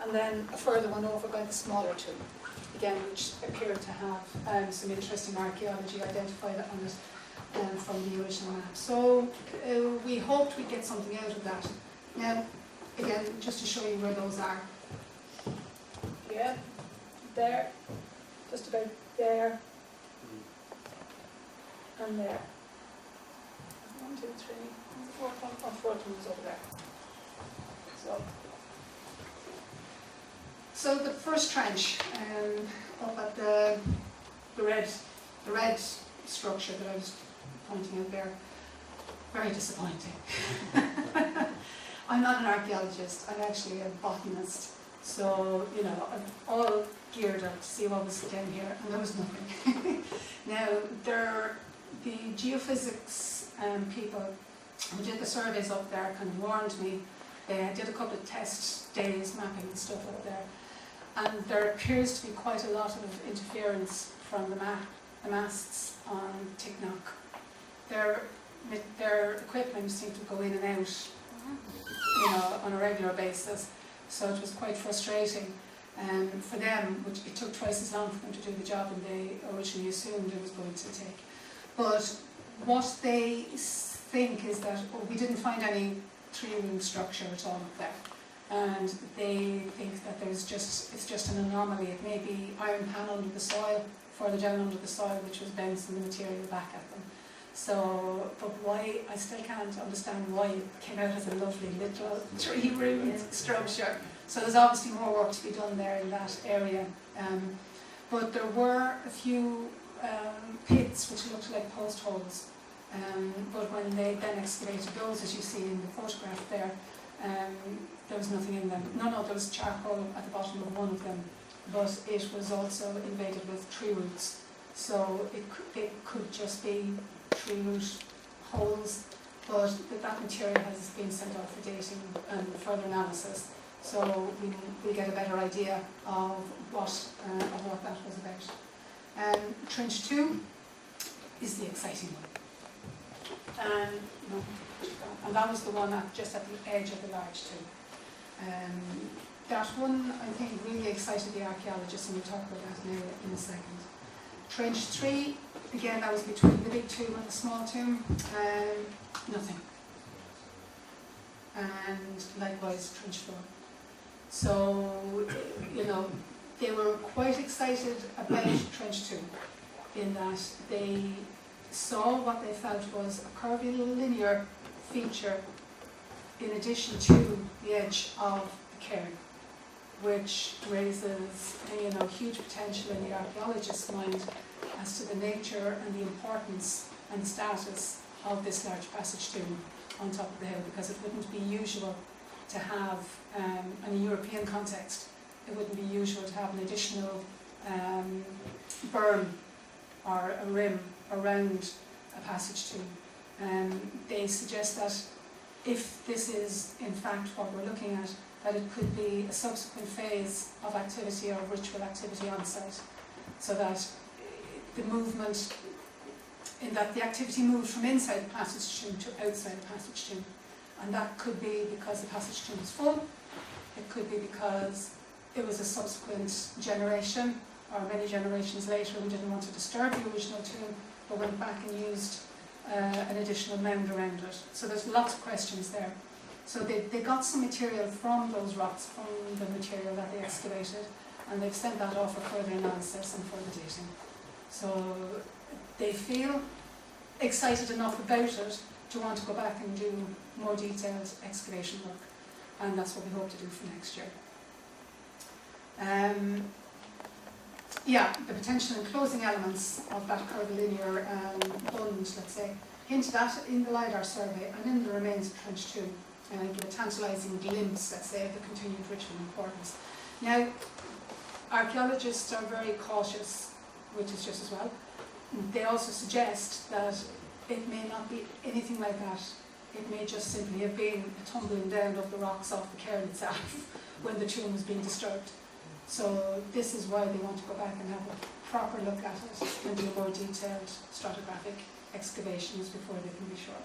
and then a further one over by the smaller tomb, again, which appeared to have some interesting archaeology identified on it from the original map. So we hoped we'd get something out of that. Now, again, just to show you where those are. Yeah, there, just about there, and there. 1, 2, 3, 4, 4 tombs over there. So the first trench up at the red structure that I was pointing out there, very disappointing. I'm not an archaeologist, I'm actually a botanist, So, you know, all geared up to see what was down here, and there was nothing. Now, the geophysics people who did the surveys up there kind of warned me. They did a couple of test days mapping and stuff up there, and there appears to be quite a lot of interference from the masts on Ticknock. Their equipment seemed to go in and out, you know, on a regular basis, so it was quite frustrating for them, which it took twice as long for them to do the job than they originally assumed it was going to take. But what they think is that we didn't find any three-room structure at all up there, and they think that it's just an anomaly. It may be iron pan under the soil, further down under the soil, which was bouncing the material back at them. So, but why, I still can't understand why it came out as a lovely little three-room structure. So there's obviously more work to be done there in that area. But there were a few pits which looked like post holes. But when they then excavated those, as you see in the photograph there was nothing in them. No, there was charcoal at the bottom of one of them, but it was also invaded with tree roots. So it could just be tree root holes, but that material has been sent out for dating and further analysis. So we get a better idea of what that was about. Trench 2 is the exciting one. And that was the one just at the edge of the large tomb. That one, I think, really excited the archaeologists, and we'll talk about that now in a second. Trench 3, again, that was between the big tomb and the small tomb. Nothing. And likewise, Trench 4. So, you know, they were quite excited about Trench 2, in that they saw what they felt was a curvilinear feature in addition to the edge of the cairn, which raises, you know, huge potential in the archaeologist's mind as to the nature and the importance and the status of this large passage tomb on top of the hill, because it wouldn't be usual to have, in a European context, it wouldn't be usual to have an additional berm or a rim around a passage tomb. They suggest that if this is in fact what we're looking at, that it could be a subsequent phase of activity or ritual activity on site, so that the movement, in that the activity moved from inside the passage tomb to outside the passage tomb. And that could be because the passage tomb was full, it could be because it was a subsequent generation or many generations later who didn't want to disturb the original tomb, but went back and used an additional mound around it. So there's lots of questions there. So they got some material from those rocks, from the material that they excavated, and they've sent that off for further analysis and further dating. So they feel excited enough about it to want to go back and do more detailed excavation work, and that's what we hope to do for next year. The potential enclosing elements of that curvilinear bund, let's say, hinted at in the LiDAR survey and in the remains of Trench 2, and give a tantalising glimpse, let's say, of the continued ritual importance. Now, archaeologists are very cautious, which is just as well. They also suggest that it may not be anything like that. It may just simply have been a tumbling down of the rocks off the cairn itself when the tomb was being disturbed. So this is why they want to go back and have a proper look at it and do more detailed stratigraphic excavations before they can be sure.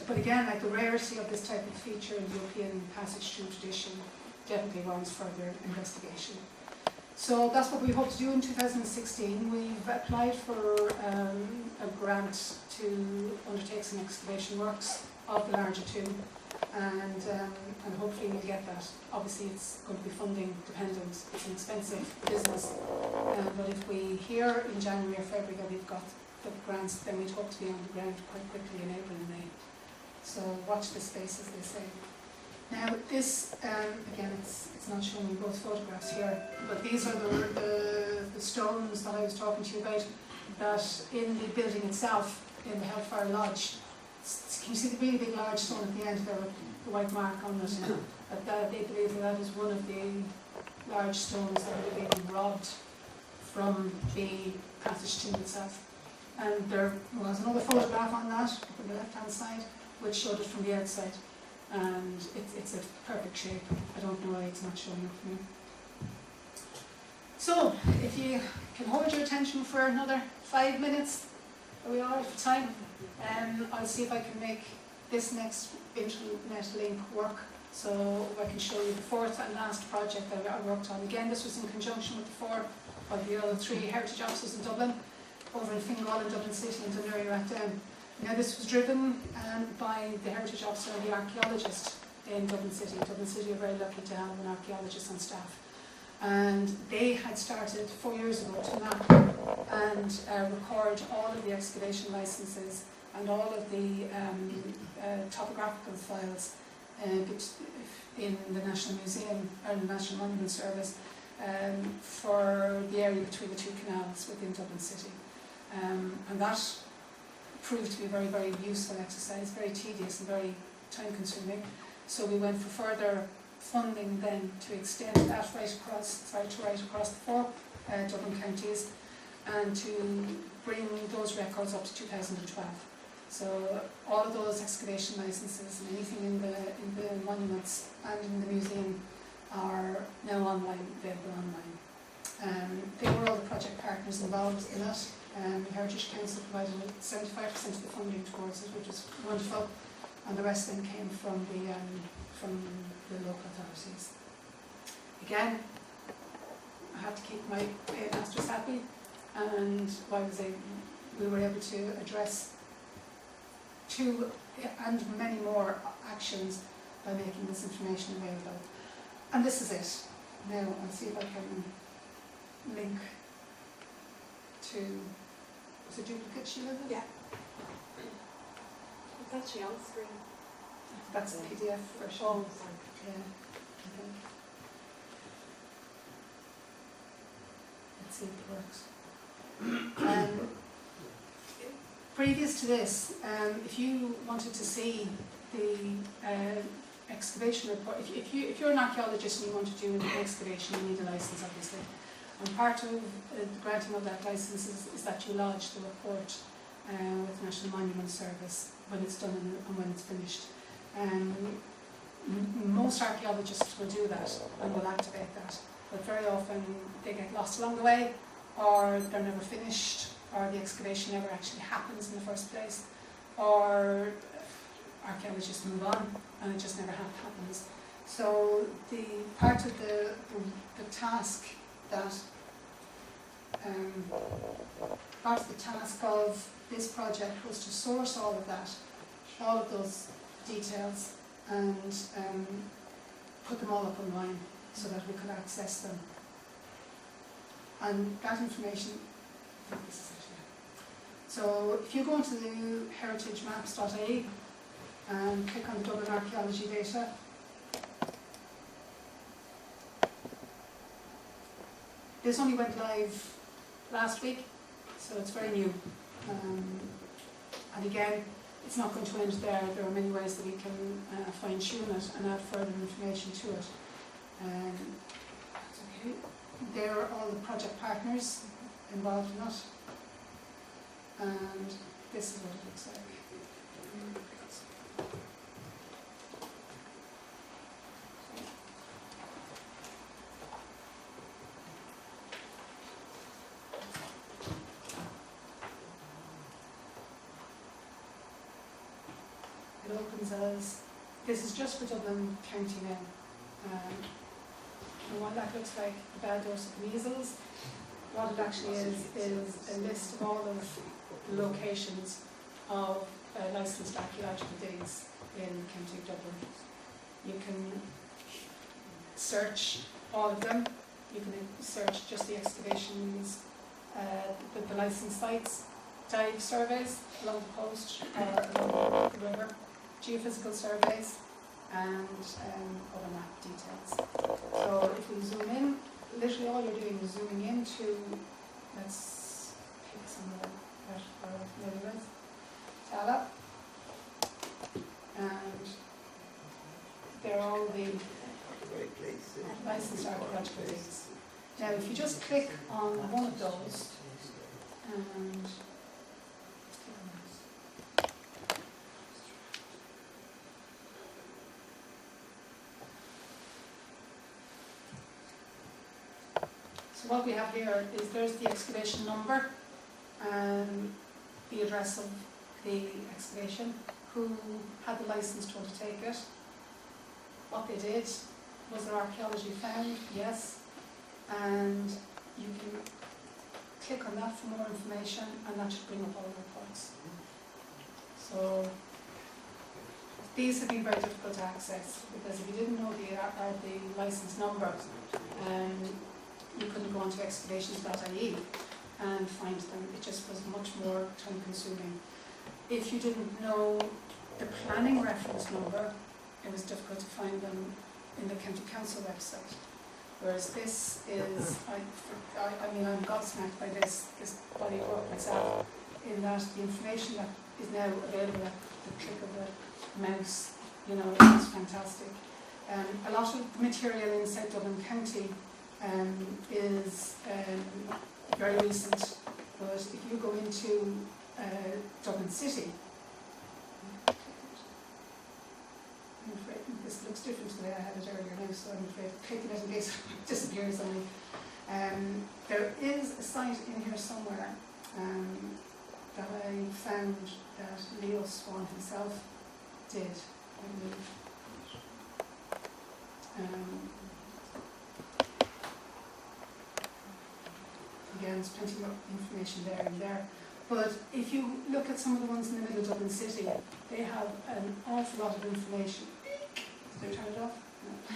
But again, like, the rarity of this type of feature in European passage tomb tradition definitely warrants further investigation. So that's what we hope to do in 2016. We've applied for a grant to undertake some excavation works of the larger tomb, and hopefully we'll get that. Obviously it's going to be funding dependent, it's an expensive business, but if we hear in January or February that we've got the grants, then we'd hope to be on the ground quite quickly in April and May. So watch this space, as they say. Now this, again, it's not shown in both photographs here, but these are the stones that I was talking to you about, that in the building itself, in the Hellfire Lodge, can you see the really big large stone at the end there with the white mark on it? That they believe that is one of the large stones that would have been robbed from the passage tomb itself. And there was another photograph on that, up on the left-hand side, which showed it from the outside. And it's a perfect shape. I don't know why it's not showing up for me. So, if you can hold your attention for another 5 minutes, are we all right for time? I'll see if I can make this next internet link work, so I can show you the fourth and last project that I worked on. Again, this was in conjunction with the 4 of the other 3 heritage offices in Dublin, over in Fingal in Dublin City and Dún Laoghaire. Now this was driven by the heritage officer and the archaeologist in Dublin City. Dublin City are very lucky to have an archaeologist on staff. And they had started 4 years ago to map and record all of the excavation licenses and all of the topographical files in the National Museum or the National Monument Service for the area between the 2 canals within Dublin City. And that proved to be a very, very useful exercise, very tedious and very time consuming. So we went for further funding then to extend that right across the 4 Dublin counties and to bring those records up to 2012. So all of those excavation licenses and anything in the monuments and in the museum are now online, available online. They were all the project partners involved in it. The Heritage Council provided 75% of the funding towards it, which was wonderful, and the rest then came from the local authorities. Again, I had to keep my paymasters happy, and we were able to address 2 and many more actions by making this information available. And this is it. Now I'll see if I can link to. Was it duplicate, Sheila? Yeah. It's actually on screen. That's a PDF version. Oh, sorry. Yeah. Okay. Let's see if it works. Previous to this, if you wanted to see the excavation report, if you're an archaeologist and you want to do an excavation, you need a license, obviously. And part of the granting of that license is that you lodge the report with the National Monument Service when it's done and when it's finished. Most archaeologists will do that and will activate that, but very often they get lost along the way, or they're never finished, or the excavation never actually happens in the first place, or archaeologists move on and it just never happens. So the part of the task that part of the task of this project was to source all of that, all of those details, and put them all up online so that we could access them. And that information, this is it, yeah. So if you go into the heritagemaps.ie and click on the Dublin Archaeology data, this only went live last week, so it's very new. And again, it's not going to end there. There are many ways that we can fine-tune it and add further information to it. Okay. There are all the project partners involved in it. And this is what it looks like. It opens as, this is just for Dublin County now. And what that looks like, the bad dose of measles, what it actually is a list of all of the locations of licensed archaeological digs in County Dublin. You can search all of them. You can search just the excavations, the licensed sites, dive surveys along the coast or along the river, geophysical surveys, and other map details. So if we zoom in, literally all you're doing is zooming into, let's pick somewhere that we're familiar with, Tallaght, and there are all the archaeological digs. Now, if you just click on one of those, and so what we have here is there's the excavation number, the address of the excavation, who had the license to undertake it, what they did, was there archaeology found? Yes. And you can click on that for more information, and that should bring up all the reports. So these have been very difficult to access, because if you didn't know the license number, you couldn't go onto excavations.ie and find them. It just was much more time consuming. If you didn't know the planning reference number, it was difficult to find them in the County Council website. Whereas this is, I mean, I'm gobsmacked by this body of work myself, in that the information that is now available at the click of the mouse, you know, is fantastic. A lot of the material in South Dublin County is very recent, but if you go into Dublin City, I'm afraid this looks different to the way I had it earlier now, so I'm afraid clicking it in case it disappears on me. There is a site in here somewhere that I found that Leo Swan himself did, I believe. Again, there's plenty more information there and there. But if you look at some of the ones in the middle of Dublin City, they have an awful lot of information. Did they turn it off? No.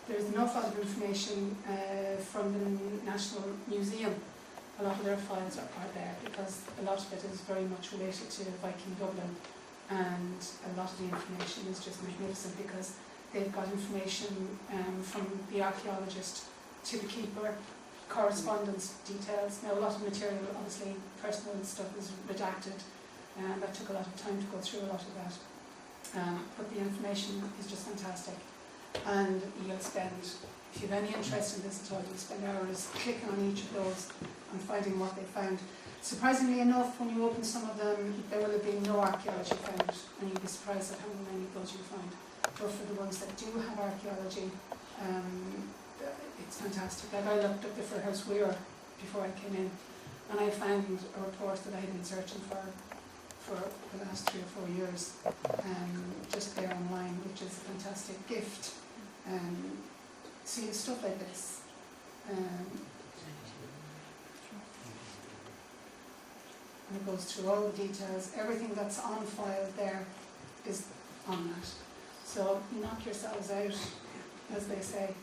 There's an awful lot of information from the National Museum. A lot of their files are there, because a lot of it is very much related to Viking Dublin, and a lot of the information is just magnificent, because they've got information from the archaeologist to the keeper, correspondence details. Now, a lot of material, obviously personal stuff, is redacted, and that took a lot of time to go through a lot of that. But the information is just fantastic, and you'll spend, if you have any interest in this at all, you'll spend hours clicking on each of those and finding what they found. Surprisingly enough, when you open some of them, there will have been no archaeology found, and you'll be surprised at how many of those you find. But for the ones that do have archaeology, it's fantastic. Like, I looked up the Fir House Weir before I came in, and I found a report that I had been searching for the last 3 or 4 years, just there online, which is a fantastic gift. Seeing stuff like this. And it goes through all the details. Everything that's on file there is on that. So knock yourselves out, as they say.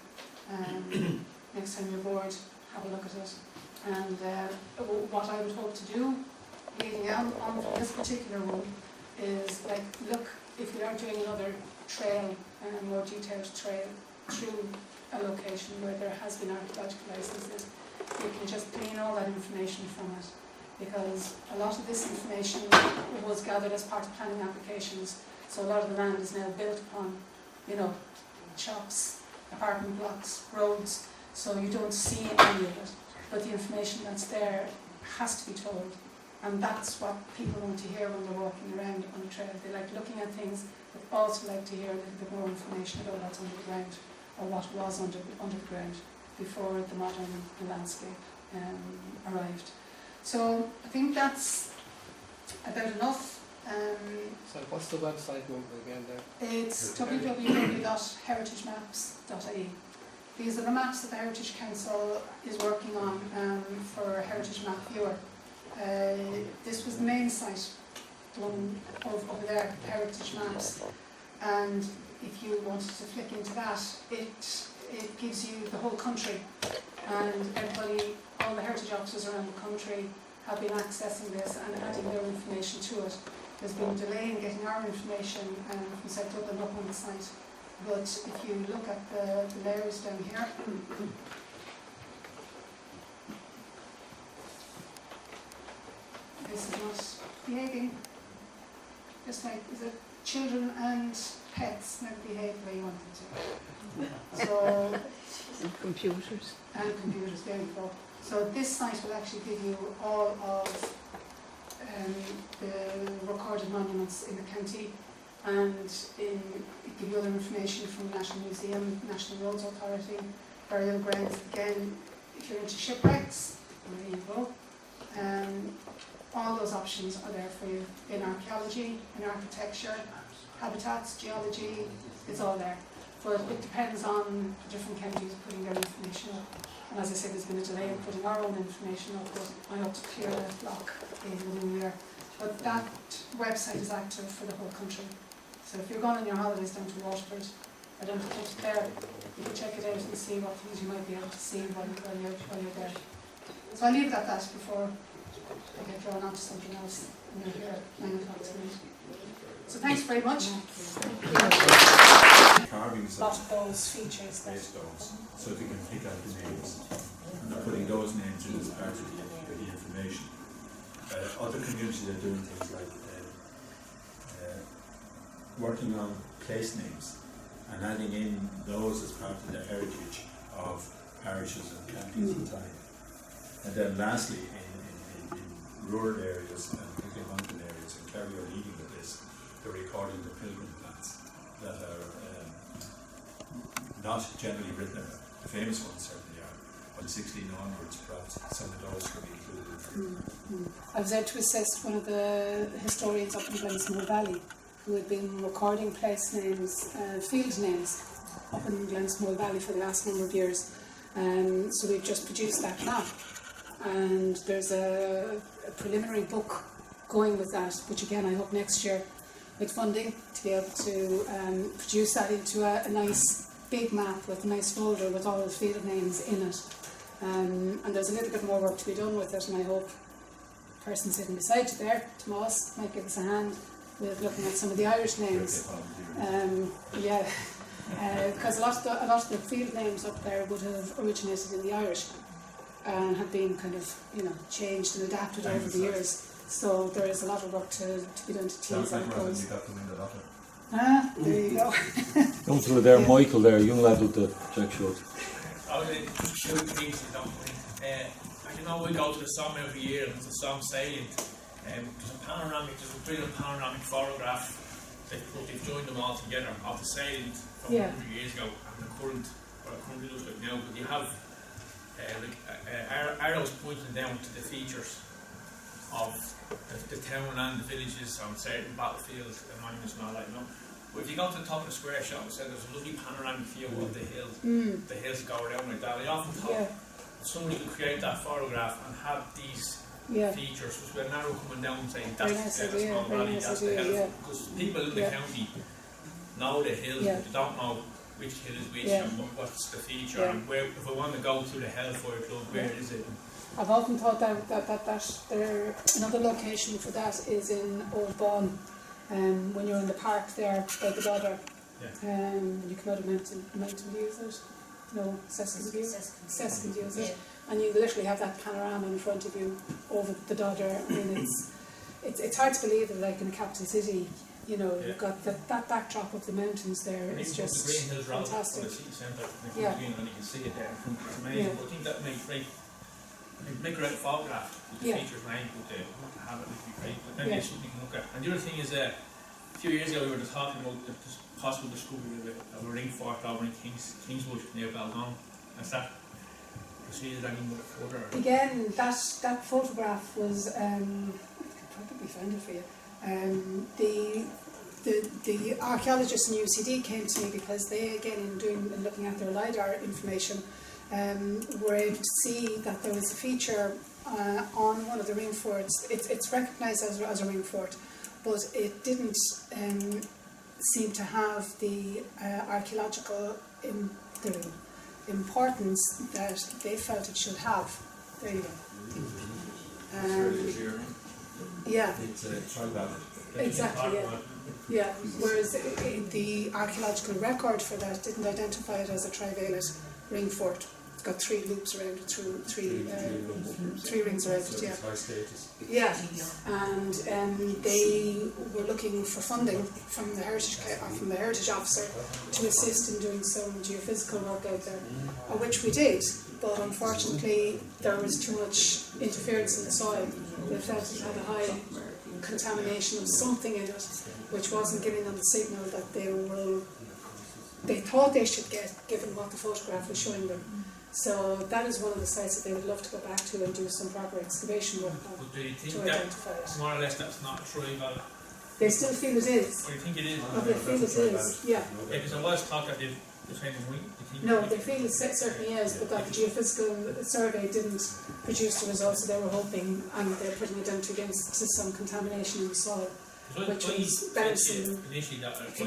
Next time you're bored, have a look at it. And what I would hope to do, leading on from this particular one, is like, look, if we are doing another trail, a more detailed trail through a location where there has been archaeological licenses, you can just glean all that information from it. Because a lot of this information was gathered as part of planning applications, so a lot of the land is now built upon, you know, shops, apartment blocks, roads, so you don't see any of it. But the information that's there has to be told, and that's what people want to hear when they're walking around on a trail. They like looking at things, but also like to hear a little bit more information about what's under the ground, or what was under the ground before the modern landscape arrived. So I think that's about enough. So what's the website number again there? It's www.heritagemaps.ie. These are the maps that the Heritage Council is working on for Heritage Map Viewer. This was the main site, the one over there, Heritage Maps. And if you wanted to flick into that, it gives you the whole country. And everybody, all the heritage officers around the country have been accessing this and adding their information to it. There's been a delay in getting our information from South Dublin up on the site. But if you look at the layers down here, this is not behaving. Just like, is it children and pets never behaved the way you wanted to. So, And computers. and computers, there you go. So this site will actually give you all of the recorded monuments in the county, and it give you other information from the National Museum, National Roads Authority, burial grounds. Again, if you're into shipwrecks, there you go. All those options are there for you in archaeology, in architecture, habitats, geology, it's all there. But it depends on the different counties putting their information up. And as I said, there's been a delay in putting our own information up, but I hope to clear that block in the new year. But that website is active for the whole country. So if you're going on your holidays down to Waterford, I don't put it there, you can check it out and see what things you might be able to see while you're there. So I'll leave it at that before I get drawn on to something else and you're here at 9 o'clock tonight. So thanks very much. Carvings Lot of those features there. stones, so they can pick out the names. And they're putting those names in as part of the information. Other communities are doing things like working on place names and adding in those as part of the heritage of parishes and counties and time. And then lastly, in rural areas and particularly mountain areas, and Kerry are leading with this, they're recording the pilgrim plans that are not generally written about. The famous ones certainly are. But 16 onwards, perhaps some of those could be included. I was out to assist one of the historians up in Glensmore Valley who had been recording place names, field names up in Glensmore Valley for the last number of years. So we've just produced that map. And there's a preliminary book going with that, which again I hope next year with funding to be able to produce that into a nice big map with a nice folder with all the field names in it. And there's a little bit more work to be done with it, and I hope the person sitting beside you there, Tomas, might give us a hand with looking at some of the Irish names. Because a lot of the field names up there would have originated in the Irish and have been kind of, changed and adapted over the years. So there is a lot of work to be done to tease out those. There you go. Come through there, Michael there, young lad with the check shirt. I was in shooting things in Dublin. We go to the Somme every year, and it's a Somme salient. There's a brilliant panoramic photograph that they've joined them all together of the salient from 100 years ago and the current, what it currently looks like now. But you have arrows pointing down to the features of the town and the villages on certain battlefields and monuments and all that, But if you go to the top of the square shop, there's a lovely panoramic view of the hills. The hills go around like that. I often thought somebody could create that photograph and have these features, which we're now coming down and saying that's the small valley, that's the hill. Because people in the county know the hills, but they don't know which hill is which and what's the feature. And where, if I want to go to the Hellfire Club, where is it? I've often thought that there, another location for that is in Old Bawn, when you're in the park there by the Dodder. You come out of Mountain View, is it? No, Seskin View. Seskin View, is it? And you literally have that panorama in front of you over the Dodder. I mean, it's hard to believe that, like in a capital city, you've got that backdrop of the mountains there. And it's even just the Green Hills Road fantastic. from the city centre, and you can see it there in front. It's amazing. I think that makes great. Make a great photograph with the features made with the have it would be great. But maybe it's something you can look at. And the other thing is a few years ago we were just talking about the possible discovery of a ring fort over in Kingswood near Balgong. Has that proceeded any more further? Again, that photograph was I could probably find it for you. The archaeologists in UCD came to me because they, again, in looking at their LiDAR information, were able to see that there was a feature on one of the ring forts. It's recognised as a ring fort, but it didn't seem to have the archaeological importance that they felt it should have. There you go. Exactly. Yeah. Whereas the archaeological record for that didn't identify it as a trivalent ring fort. got 3 loops around it, three rings around it, yeah. High status. Yeah, and they were looking for funding from the heritage officer to assist in doing some geophysical work out there, which we did. But unfortunately, there was too much interference in the soil. They felt it had a high contamination of something in it, which wasn't giving them the signal that they thought they should get, given what the photograph was showing them. So that is one of the sites that they would love to go back to and do some proper excavation work on But do you think to that, identify it. more or less, that's not tribal? They still feel it is. Or you think it is? Oh, they feel it is, yeah. Because there was talk that the training week. No, they feel it certainly is, but that the geophysical survey didn't produce the results that they were hoping, and they're putting it down to some contamination in the soil, which was bouncing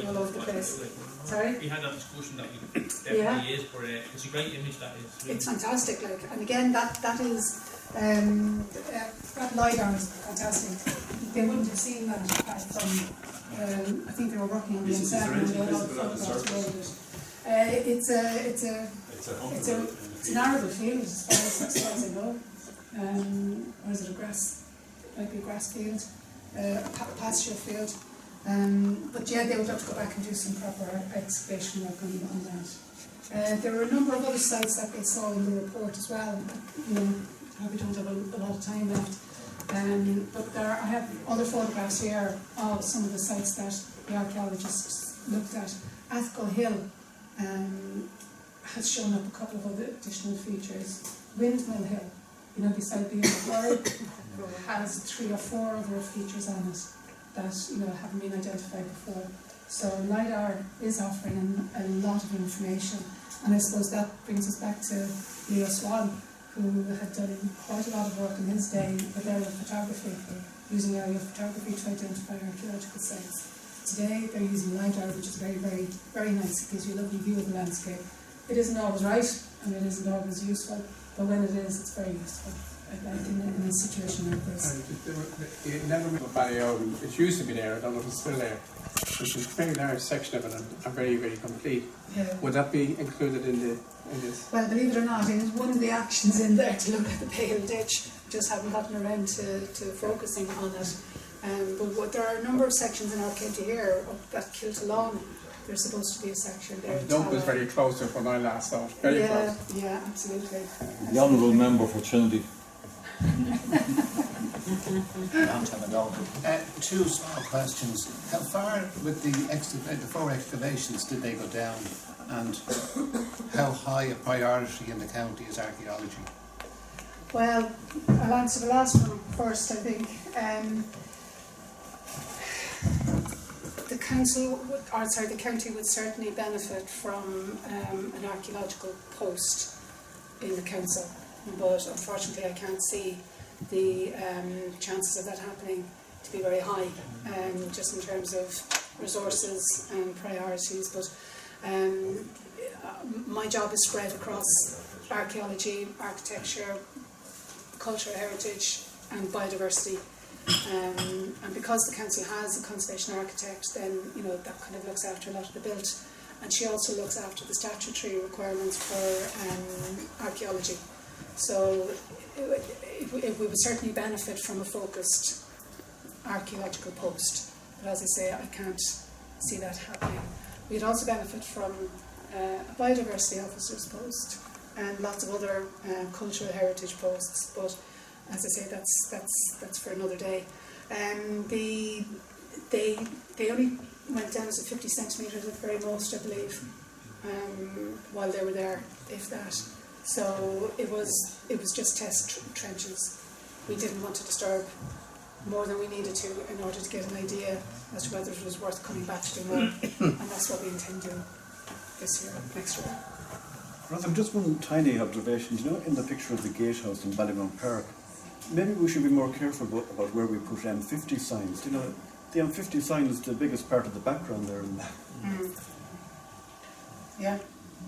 all over the place. Sorry? We had that discussion that it definitely is, but it's a great image that is. Really. It's fantastic, like, and again, that is, that LiDAR is fantastic. They wouldn't have seen that apart from, I think they were working on the M7 and they had all the photographs around it. It's an arable field as far as I know. Or is it a grass? Might be a grass field, a pasture field. But yeah, they would have to go back and do some proper excavation work on that. There were a number of other sites that they saw in the report as well. You know, probably don't have a lot of time left. But I have other photographs here of some of the sites that the archaeologists looked at. Athgall Hill has shown up a couple of other additional features. Windmill Hill, you know, beside the bird, has 3 or 4 other features on it that, you know, haven't been identified before. So LiDAR is offering a lot of information, and I suppose that brings us back to Leo Swan, who had done quite a lot of work in his day with aerial photography, using aerial photography to identify archaeological sites. Today they're using LiDAR, which is very, very, very nice. It gives you a lovely view of the landscape. It isn't always right, and it isn't always useful, but when it is, it's very useful. I think in a situation like this. It never went Valley out. It used to be there. I don't know if it's still there. It's a very large section of it, and very, very complete. Yeah. Would that be included in this? Well, believe it or not, it is one of the actions in there to look at the Pale Ditch. Just haven't gotten around to focusing on it. But there are a number of sections in our county here up that Kiltalon. There's supposed to be a section there. Dope was very close to when I last saw it. Very close. Yeah, absolutely. The Honourable Member for Trinity. Two small questions. How far with the 4 excavations did they go down, and how high a priority in the county is archaeology? Well, I'll answer the last one first, I think. The county would certainly benefit from an archaeological post in the council, but unfortunately I can't see the chances of that happening to be very high, just in terms of resources and priorities. But my job is spread across archaeology, architecture, cultural heritage and biodiversity. And because the council has a conservation architect, then, you know, that kind of looks after a lot of the built, and she also looks after the statutory requirements for archaeology. So we would certainly benefit from a focused archaeological post, but as I say, I can't see that happening. We'd also benefit from a biodiversity officer's post and lots of other cultural heritage posts, but as I say, that's for another day. They only went down to 50 centimetres at the very most, I believe, while they were there, if that. So it was just test trenches. We didn't want to disturb more than we needed to in order to get an idea as to whether it was worth coming back to do more, and that's what we intend to do this year, next year. Rosaleen, just one tiny observation. You know, in the picture of the gatehouse in Ballymount Park, maybe we should be more careful about where we put M50 signs. You know, the M50 sign is the biggest part of the background there. Yeah.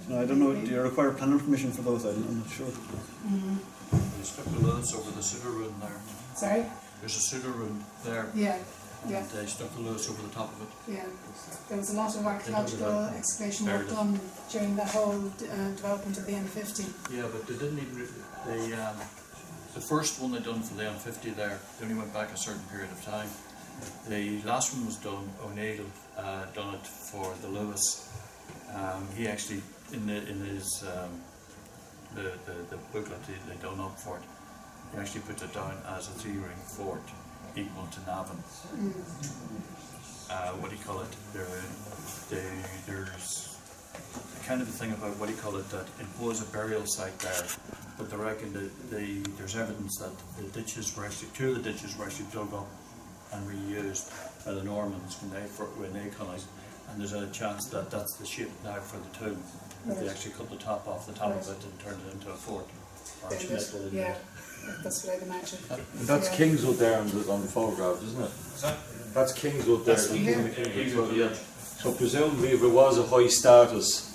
You know, I don't know, do you require planning permission for those? I'm not sure. There's a couple of minutes over the sewer room there. Sorry? There's a sewer room there. Yeah. Yeah. and they stuck the Lewis over the top of it. Yeah, there was a lot of archaeological excavation work done during the whole development of the M50. Yeah, but they didn't even, the first one they done for the M50 there, they only went back a certain period of time. The last one was done, O'Neill done it for the Lewis. He actually, in his, the booklet they done up for it, he actually put it down as a 3-ring fort equal to Navan. What do you call it? There's kind of a thing about, what do you call it, that it was a burial site there, but they reckon that there's evidence that the ditches were actually, 2 of the ditches were actually dug up and reused by the Normans when they colonised, and there's a chance that that's the shape now for the tomb. That they actually cut the top off the top of it and turned it into a fort. Yeah, that's what I'd imagine. That's Kingswood there on the photograph, isn't it? That's Kingswood there. Kingswood, yeah. So presumably if it was a high status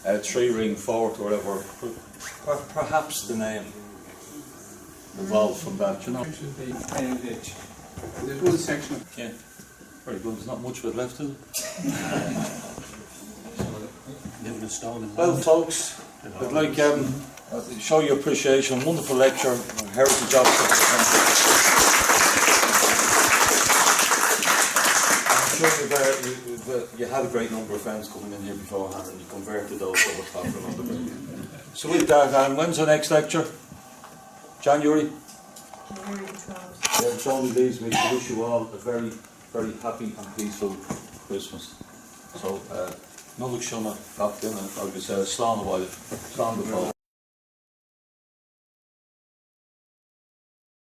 3-ring fort or whatever, perhaps the name evolved from that, you know. There's one section of Yeah. Very good, there's not much of it left, is it? Living a stone in Well folks, I'd like show your appreciation, wonderful lecture, heritage officer. I'm sure you had a great number of friends coming in here beforehand and you converted those that were talking about the. So with that, when's the next lecture? January? January 12th. Yeah, it only leaves me to wish you all a very, very happy and peaceful Christmas. So, Nuluk Shona, back then, I was Slán a while, Slán before.